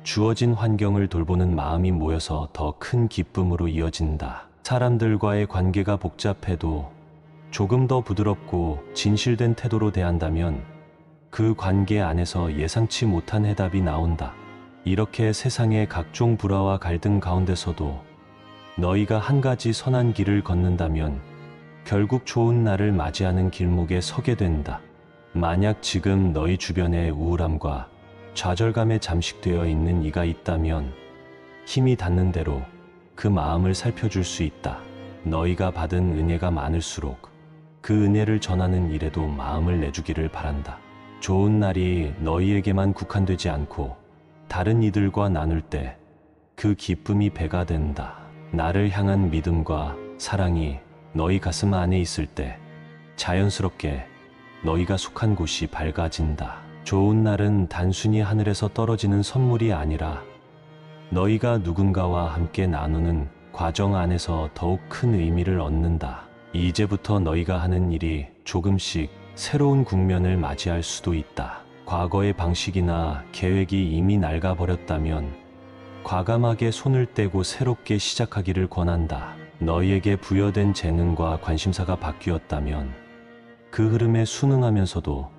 주어진 환경을 돌보는 마음이 모여서 더 큰 기쁨으로 이어진다. 사람들과의 관계가 복잡해도 조금 더 부드럽고 진실된 태도로 대한다면 그 관계 안에서 예상치 못한 해답이 나온다. 이렇게 세상의 각종 불화와 갈등 가운데서도 너희가 한 가지 선한 길을 걷는다면 결국 좋은 날을 맞이하는 길목에 서게 된다. 만약 지금 너희 주변에 우울함과 좌절감에 잠식되어 있는 이가 있다면 힘이 닿는 대로 그 마음을 살펴줄 수 있다. 너희가 받은 은혜가 많을수록 그 은혜를 전하는 일에도 마음을 내주기를 바란다. 좋은 날이 너희에게만 국한되지 않고 다른 이들과 나눌 때 그 기쁨이 배가 된다. 나를 향한 믿음과 사랑이 너희 가슴 안에 있을 때 자연스럽게 너희가 속한 곳이 밝아진다. 좋은 날은 단순히 하늘에서 떨어지는 선물이 아니라 너희가 누군가와 함께 나누는 과정 안에서 더욱 큰 의미를 얻는다. 이제부터 너희가 하는 일이 조금씩 새로운 국면을 맞이할 수도 있다. 과거의 방식이나 계획이 이미 낡아버렸다면 과감하게 손을 떼고 새롭게 시작하기를 권한다. 너희에게 부여된 재능과 관심사가 바뀌었다면 그 흐름에 순응하면서도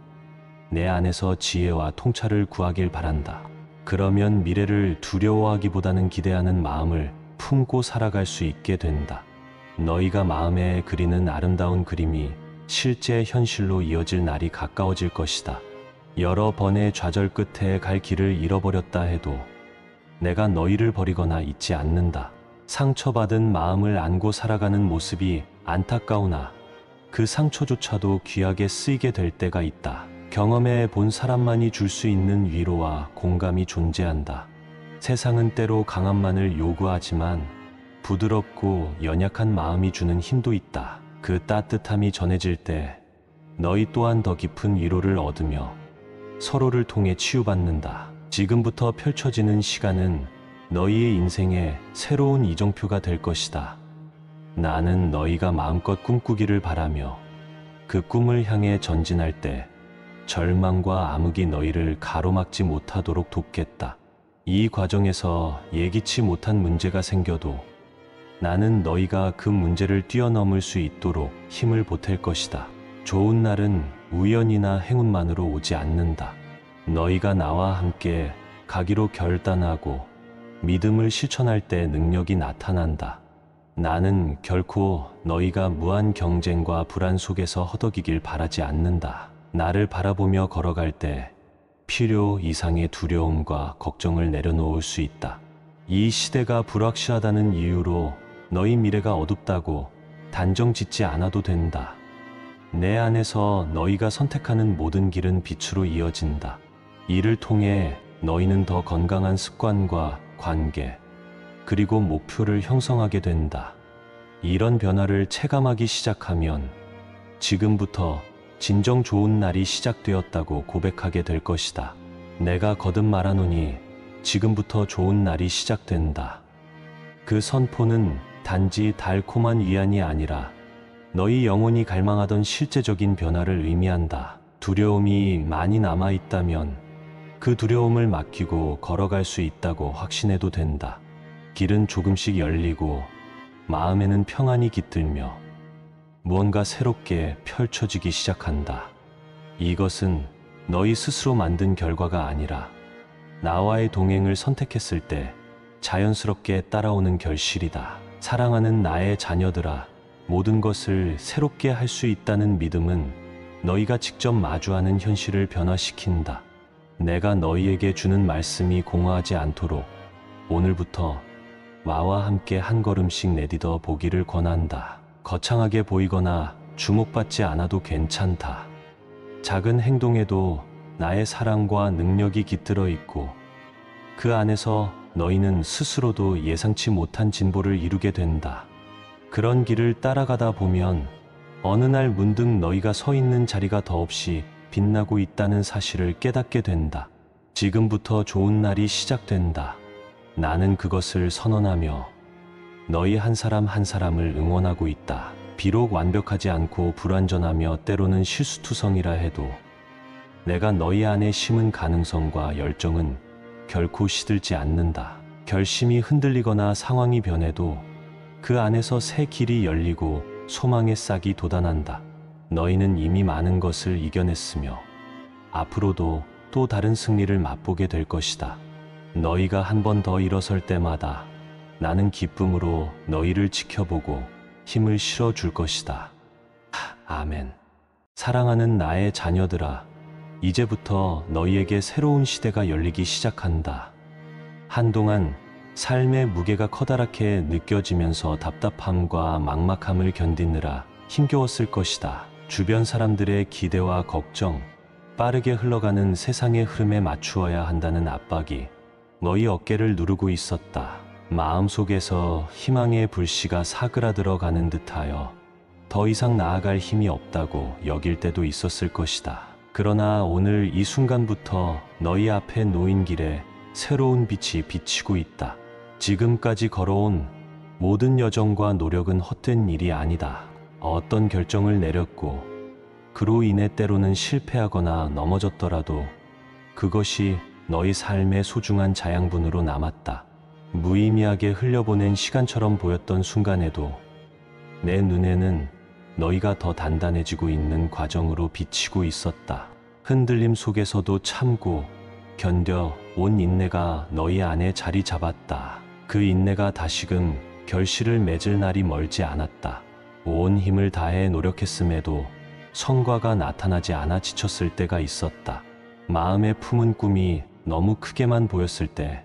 내 안에서 지혜와 통찰을 구하길 바란다. 그러면 미래를 두려워하기보다는 기대하는 마음을 품고 살아갈 수 있게 된다. 너희가 마음에 그리는 아름다운 그림이 실제 현실로 이어질 날이 가까워질 것이다. 여러 번의 좌절 끝에 갈 길을 잃어버렸다 해도 내가 너희를 버리거나 잊지 않는다. 상처받은 마음을 안고 살아가는 모습이 안타까우나 그 상처조차도 귀하게 쓰이게 될 때가 있다. 경험해 본 사람만이 줄 수 있는 위로와 공감이 존재한다. 세상은 때로 강함만을 요구하지만 부드럽고 연약한 마음이 주는 힘도 있다. 그 따뜻함이 전해질 때 너희 또한 더 깊은 위로를 얻으며 서로를 통해 치유받는다. 지금부터 펼쳐지는 시간은 너희의 인생의 새로운 이정표가 될 것이다. 나는 너희가 마음껏 꿈꾸기를 바라며 그 꿈을 향해 전진할 때 절망과 암흑이 너희를 가로막지 못하도록 돕겠다. 이 과정에서 예기치 못한 문제가 생겨도 나는 너희가 그 문제를 뛰어넘을 수 있도록 힘을 보탤 것이다. 좋은 날은 우연이나 행운만으로 오지 않는다. 너희가 나와 함께 가기로 결단하고 믿음을 실천할 때 능력이 나타난다. 나는 결코 너희가 무한 경쟁과 불안 속에서 허덕이길 바라지 않는다. 나를 바라보며 걸어갈 때 필요 이상의 두려움과 걱정을 내려놓을 수 있다. 이 시대가 불확실하다는 이유로 너희 미래가 어둡다고 단정 짓지 않아도 된다. 내 안에서 너희가 선택하는 모든 길은 빛으로 이어진다. 이를 통해 너희는 더 건강한 습관과 관계, 그리고 목표를 형성하게 된다. 이런 변화를 체감하기 시작하면 지금부터 진정 좋은 날이 시작되었다고 고백하게 될 것이다. 내가 거듭 말하노니 지금부터 좋은 날이 시작된다. 그 선포는 단지 달콤한 위안이 아니라 너희 영혼이 갈망하던 실제적인 변화를 의미한다. 두려움이 많이 남아있다면 그 두려움을 맡기고 걸어갈 수 있다고 확신해도 된다. 길은 조금씩 열리고 마음에는 평안이 깃들며 무언가 새롭게 펼쳐지기 시작한다. 이것은 너희 스스로 만든 결과가 아니라 나와의 동행을 선택했을 때 자연스럽게 따라오는 결실이다. 사랑하는 나의 자녀들아, 모든 것을 새롭게 할 수 있다는 믿음은 너희가 직접 마주하는 현실을 변화시킨다. 내가 너희에게 주는 말씀이 공허하지 않도록 오늘부터 나와 함께 한 걸음씩 내딛어 보기를 권한다. 거창하게 보이거나 주목받지 않아도 괜찮다. 작은 행동에도 나의 사랑과 능력이 깃들어 있고 그 안에서 너희는 스스로도 예상치 못한 진보를 이루게 된다. 그런 길을 따라가다 보면 어느 날 문득 너희가 서 있는 자리가 더없이 빛나고 있다는 사실을 깨닫게 된다. 지금부터 좋은 날이 시작된다. 나는 그것을 선언하며 너희 한 사람 한 사람을 응원하고 있다. 비록 완벽하지 않고 불완전하며 때로는 실수투성이라 해도 내가 너희 안에 심은 가능성과 열정은 결코 시들지 않는다. 결심이 흔들리거나 상황이 변해도 그 안에서 새 길이 열리고 소망의 싹이 돋아난다. 너희는 이미 많은 것을 이겨냈으며 앞으로도 또 다른 승리를 맛보게 될 것이다. 너희가 한 번 더 일어설 때마다 나는 기쁨으로 너희를 지켜보고 힘을 실어줄 것이다. 아멘. 사랑하는 나의 자녀들아, 이제부터 너희에게 새로운 시대가 열리기 시작한다. 한동안 삶의 무게가 커다랗게 느껴지면서 답답함과 막막함을 견디느라 힘겨웠을 것이다. 주변 사람들의 기대와 걱정, 빠르게 흘러가는 세상의 흐름에 맞추어야 한다는 압박이 너희 어깨를 누르고 있었다. 마음속에서 희망의 불씨가 사그라들어가는 듯하여 더 이상 나아갈 힘이 없다고 여길 때도 있었을 것이다. 그러나 오늘 이 순간부터 너희 앞에 놓인 길에 새로운 빛이 비치고 있다. 지금까지 걸어온 모든 여정과 노력은 헛된 일이 아니다. 어떤 결정을 내렸고 그로 인해 때로는 실패하거나 넘어졌더라도 그것이 너희 삶의 소중한 자양분으로 남았다. 무의미하게 흘려보낸 시간처럼 보였던 순간에도 내 눈에는 너희가 더 단단해지고 있는 과정으로 비치고 있었다. 흔들림 속에서도 참고 견뎌 온 인내가 너희 안에 자리 잡았다. 그 인내가 다시금 결실을 맺을 날이 멀지 않았다. 온 힘을 다해 노력했음에도 성과가 나타나지 않아 지쳤을 때가 있었다. 마음에 품은 꿈이 너무 크게만 보였을 때,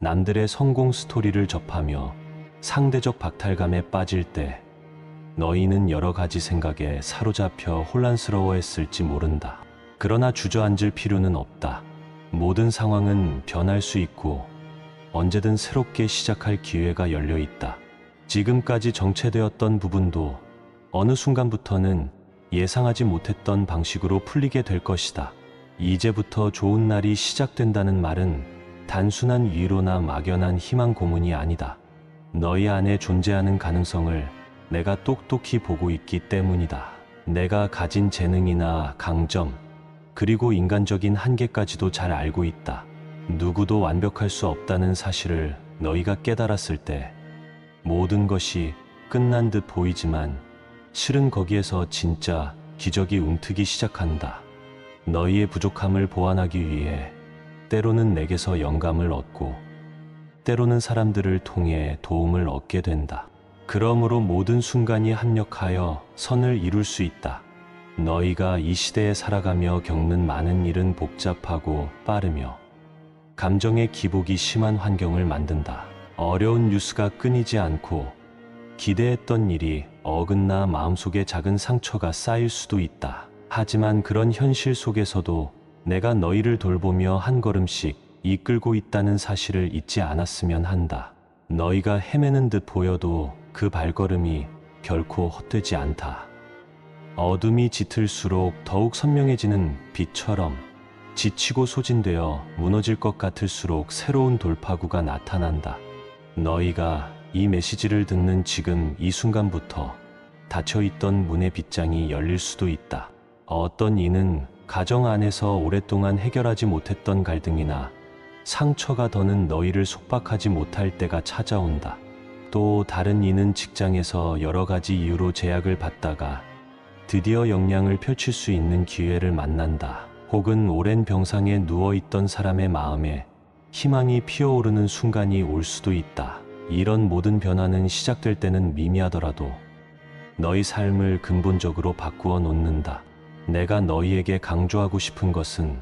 남들의 성공 스토리를 접하며 상대적 박탈감에 빠질 때 너희는 여러 가지 생각에 사로잡혀 혼란스러워했을지 모른다. 그러나 주저앉을 필요는 없다. 모든 상황은 변할 수 있고 언제든 새롭게 시작할 기회가 열려 있다. 지금까지 정체되었던 부분도 어느 순간부터는 예상하지 못했던 방식으로 풀리게 될 것이다. 이제부터 좋은 날이 시작된다는 말은 단순한 위로나 막연한 희망 고문이 아니다. 너희 안에 존재하는 가능성을 내가 똑똑히 보고 있기 때문이다. 내가 가진 재능이나 강점, 그리고 인간적인 한계까지도 잘 알고 있다. 누구도 완벽할 수 없다는 사실을 너희가 깨달았을 때 모든 것이 끝난 듯 보이지만 실은 거기에서 진짜 기적이 움트기 시작한다. 너희의 부족함을 보완하기 위해 때로는 내게서 영감을 얻고 때로는 사람들을 통해 도움을 얻게 된다. 그러므로 모든 순간이 합력하여 선을 이룰 수 있다. 너희가 이 시대에 살아가며 겪는 많은 일은 복잡하고 빠르며 감정의 기복이 심한 환경을 만든다. 어려운 뉴스가 끊이지 않고 기대했던 일이 어긋나 마음속에 작은 상처가 쌓일 수도 있다. 하지만 그런 현실 속에서도 내가 너희를 돌보며 한 걸음씩 이끌고 있다는 사실을 잊지 않았으면 한다. 너희가 헤매는 듯 보여도 그 발걸음이 결코 헛되지 않다. 어둠이 짙을수록 더욱 선명해지는 빛처럼 지치고 소진되어 무너질 것 같을수록 새로운 돌파구가 나타난다. 너희가 이 메시지를 듣는 지금 이 순간부터 닫혀있던 문의 빗장이 열릴 수도 있다. 어떤 이는 가정 안에서 오랫동안 해결하지 못했던 갈등이나 상처가 더는 너희를 속박하지 못할 때가 찾아온다. 또 다른 이는 직장에서 여러 가지 이유로 제약을 받다가 드디어 역량을 펼칠 수 있는 기회를 만난다. 혹은 오랜 병상에 누워있던 사람의 마음에 희망이 피어오르는 순간이 올 수도 있다. 이런 모든 변화는 시작될 때는 미미하더라도 너희 삶을 근본적으로 바꾸어 놓는다. 내가 너희에게 강조하고 싶은 것은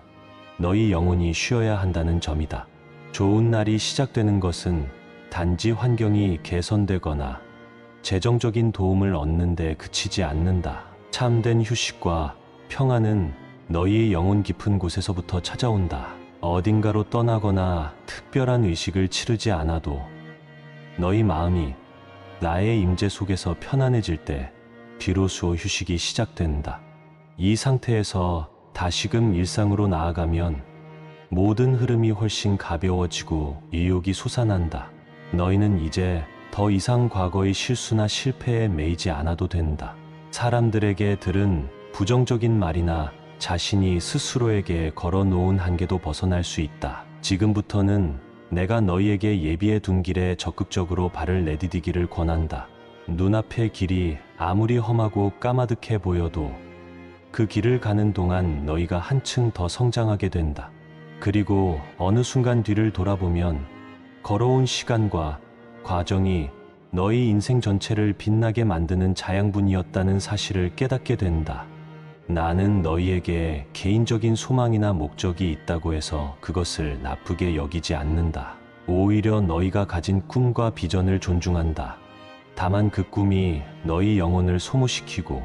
너희 영혼이 쉬어야 한다는 점이다. 좋은 날이 시작되는 것은 단지 환경이 개선되거나 재정적인 도움을 얻는 데 그치지 않는다. 참된 휴식과 평안은 너희의 영혼 깊은 곳에서부터 찾아온다. 어딘가로 떠나거나 특별한 의식을 치르지 않아도 너희 마음이 나의 임재 속에서 편안해질 때 비로소 휴식이 시작된다. 이 상태에서 다시금 일상으로 나아가면 모든 흐름이 훨씬 가벼워지고 의욕이 솟아난다. 너희는 이제 더 이상 과거의 실수나 실패에 매이지 않아도 된다. 사람들에게 들은 부정적인 말이나 자신이 스스로에게 걸어놓은 한계도 벗어날 수 있다. 지금부터는 내가 너희에게 예비해 둔 길에 적극적으로 발을 내디디기를 권한다. 눈앞의 길이 아무리 험하고 까마득해 보여도 그 길을 가는 동안 너희가 한층 더 성장하게 된다. 그리고 어느 순간 뒤를 돌아보면 걸어온 시간과 과정이 너희 인생 전체를 빛나게 만드는 자양분이었다는 사실을 깨닫게 된다. 나는 너희에게 개인적인 소망이나 목적이 있다고 해서 그것을 나쁘게 여기지 않는다. 오히려 너희가 가진 꿈과 비전을 존중한다. 다만 그 꿈이 너희 영혼을 소모시키고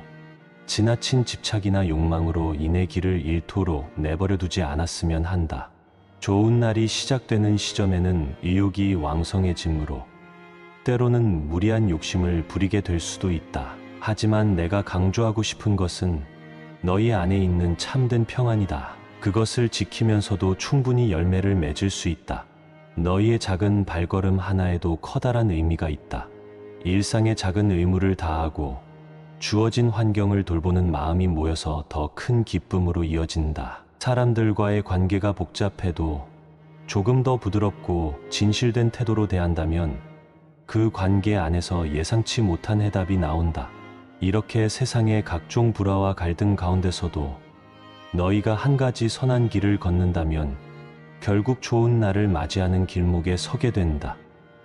지나친 집착이나 욕망으로 인해 길을 잃도록 내버려 두지 않았으면 한다. 좋은 날이 시작되는 시점에는 의욕이 왕성해지므로 때로는 무리한 욕심을 부리게 될 수도 있다. 하지만 내가 강조하고 싶은 것은 너희 안에 있는 참된 평안이다. 그것을 지키면서도 충분히 열매를 맺을 수 있다. 너희의 작은 발걸음 하나에도 커다란 의미가 있다. 일상의 작은 의무를 다하고 주어진 환경을 돌보는 마음이 모여서 더 큰 기쁨으로 이어진다. 사람들과의 관계가 복잡해도 조금 더 부드럽고 진실된 태도로 대한다면 그 관계 안에서 예상치 못한 해답이 나온다. 이렇게 세상의 각종 불화와 갈등 가운데서도 너희가 한 가지 선한 길을 걷는다면 결국 좋은 날을 맞이하는 길목에 서게 된다.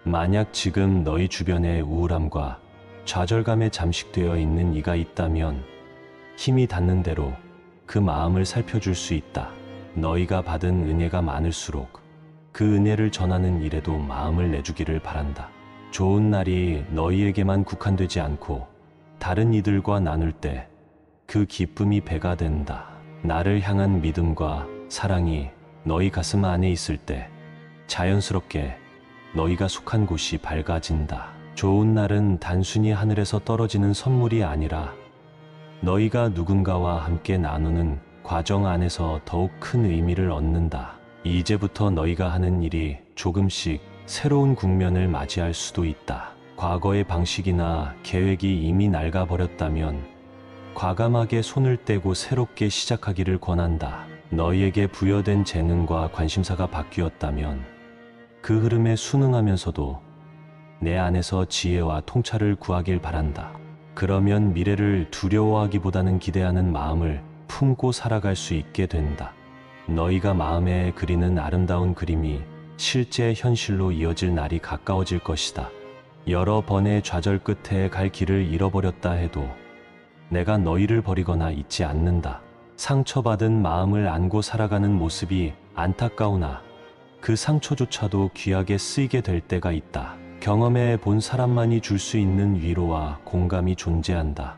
만약 지금 너희 주변에 우울함과 좌절감에 잠식되어 있는 이가 있다면 힘이 닿는 대로 그 마음을 살펴줄 수 있다. 너희가 받은 은혜가 많을수록 그 은혜를 전하는 일에도 마음을 내주기를 바란다. 좋은 날이 너희에게만 국한되지 않고 다른 이들과 나눌 때 그 기쁨이 배가 된다. 나를 향한 믿음과 사랑이 너희 가슴 안에 있을 때 자연스럽게 너희가 속한 곳이 밝아진다. 좋은 날은 단순히 하늘에서 떨어지는 선물이 아니라 너희가 누군가와 함께 나누는 과정 안에서 더욱 큰 의미를 얻는다. 이제부터 너희가 하는 일이 조금씩 새로운 국면을 맞이할 수도 있다. 과거의 방식이나 계획이 이미 낡아버렸다면 과감하게 손을 떼고 새롭게 시작하기를 권한다. 너희에게 부여된 재능과 관심사가 바뀌었다면 그 흐름에 순응하면서도 내 안에서 지혜와 통찰을 구하길 바란다. 그러면 미래를 두려워하기보다는 기대하는 마음을 품고 살아갈 수 있게 된다. 너희가 마음에 그리는 아름다운 그림이 실제 현실로 이어질 날이 가까워질 것이다. 여러 번의 좌절 끝에 갈 길을 잃어버렸다 해도 내가 너희를 버리거나 잊지 않는다. 상처받은 마음을 안고 살아가는 모습이 안타까우나 그 상처조차도 귀하게 쓰이게 될 때가 있다. 경험해 본 사람만이 줄 수 있는 위로와 공감이 존재한다.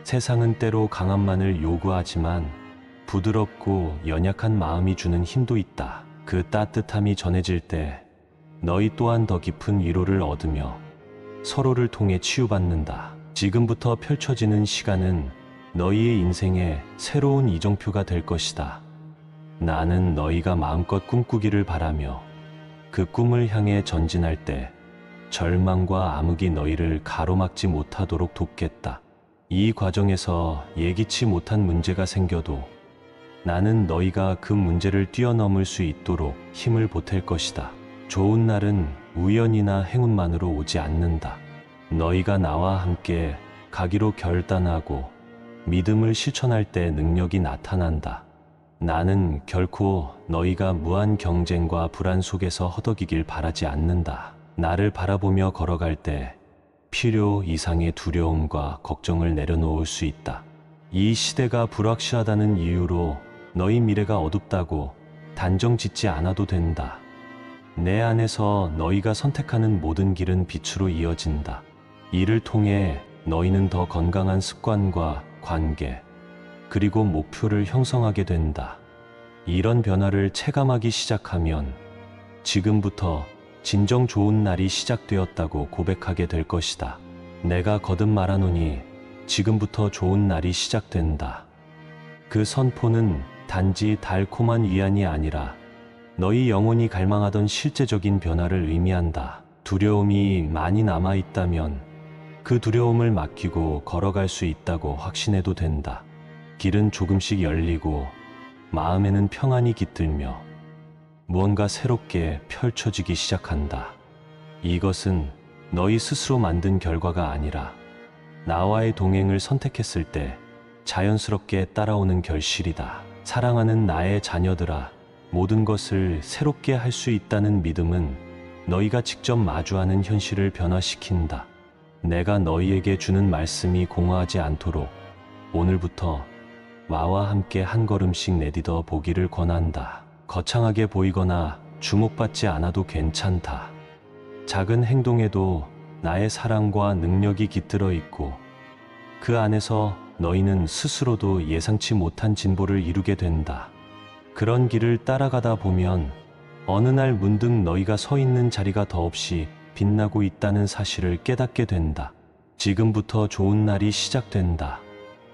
세상은 때로 강함만을 요구하지만 부드럽고 연약한 마음이 주는 힘도 있다. 그 따뜻함이 전해질 때 너희 또한 더 깊은 위로를 얻으며 서로를 통해 치유받는다. 지금부터 펼쳐지는 시간은 너희의 인생의 새로운 이정표가 될 것이다. 나는 너희가 마음껏 꿈꾸기를 바라며 그 꿈을 향해 전진할 때 절망과 암흑이 너희를 가로막지 못하도록 돕겠다. 이 과정에서 예기치 못한 문제가 생겨도 나는 너희가 그 문제를 뛰어넘을 수 있도록 힘을 보탤 것이다. 좋은 날은 우연이나 행운만으로 오지 않는다. 너희가 나와 함께 가기로 결단하고 믿음을 실천할 때 능력이 나타난다. 나는 결코 너희가 무한 경쟁과 불안 속에서 허덕이길 바라지 않는다. 나를 바라보며 걸어갈 때 필요 이상의 두려움과 걱정을 내려놓을 수 있다. 이 시대가 불확실하다는 이유로 너희 미래가 어둡다고 단정 짓지 않아도 된다. 내 안에서 너희가 선택하는 모든 길은 빛으로 이어진다. 이를 통해 너희는 더 건강한 습관과 관계, 그리고 목표를 형성하게 된다. 이런 변화를 체감하기 시작하면 지금부터 진정 좋은 날이 시작되었다고 고백하게 될 것이다. 내가 거듭 말하노니 지금부터 좋은 날이 시작된다. 그 선포는 단지 달콤한 위안이 아니라 너희 영혼이 갈망하던 실제적인 변화를 의미한다. 두려움이 많이 남아있다면 그 두려움을 맡기고 걸어갈 수 있다고 확신해도 된다. 길은 조금씩 열리고 마음에는 평안이 깃들며 무언가 새롭게 펼쳐지기 시작한다. 이것은 너희 스스로 만든 결과가 아니라 나와의 동행을 선택했을 때 자연스럽게 따라오는 결실이다. 사랑하는 나의 자녀들아, 모든 것을 새롭게 할 수 있다는 믿음은 너희가 직접 마주하는 현실을 변화시킨다. 내가 너희에게 주는 말씀이 공허하지 않도록 오늘부터 나와 함께 한 걸음씩 내딛어 보기를 권한다. 거창하게 보이거나 주목받지 않아도 괜찮다. 작은 행동에도 나의 사랑과 능력이 깃들어 있고 그 안에서 너희는 스스로도 예상치 못한 진보를 이루게 된다. 그런 길을 따라가다 보면 어느 날 문득 너희가 서 있는 자리가 더없이 빛나고 있다는 사실을 깨닫게 된다. 지금부터 좋은 날이 시작된다.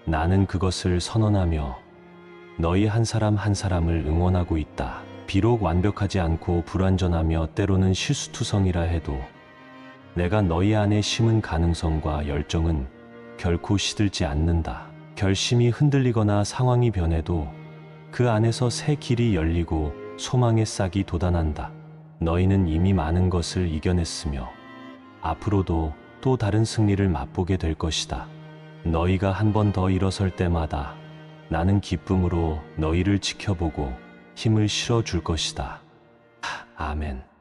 나는 그것을 선언하며 너희 한 사람 한 사람을 응원하고 있다. 비록 완벽하지 않고 불완전하며 때로는 실수투성이라 해도 내가 너희 안에 심은 가능성과 열정은 결코 시들지 않는다. 결심이 흔들리거나 상황이 변해도 그 안에서 새 길이 열리고 소망의 싹이 돋아난다. 너희는 이미 많은 것을 이겨냈으며 앞으로도 또 다른 승리를 맛보게 될 것이다. 너희가 한 번 더 일어설 때마다 나는 기쁨으로 너희를 지켜보고 힘을 실어줄 것이다. 아멘.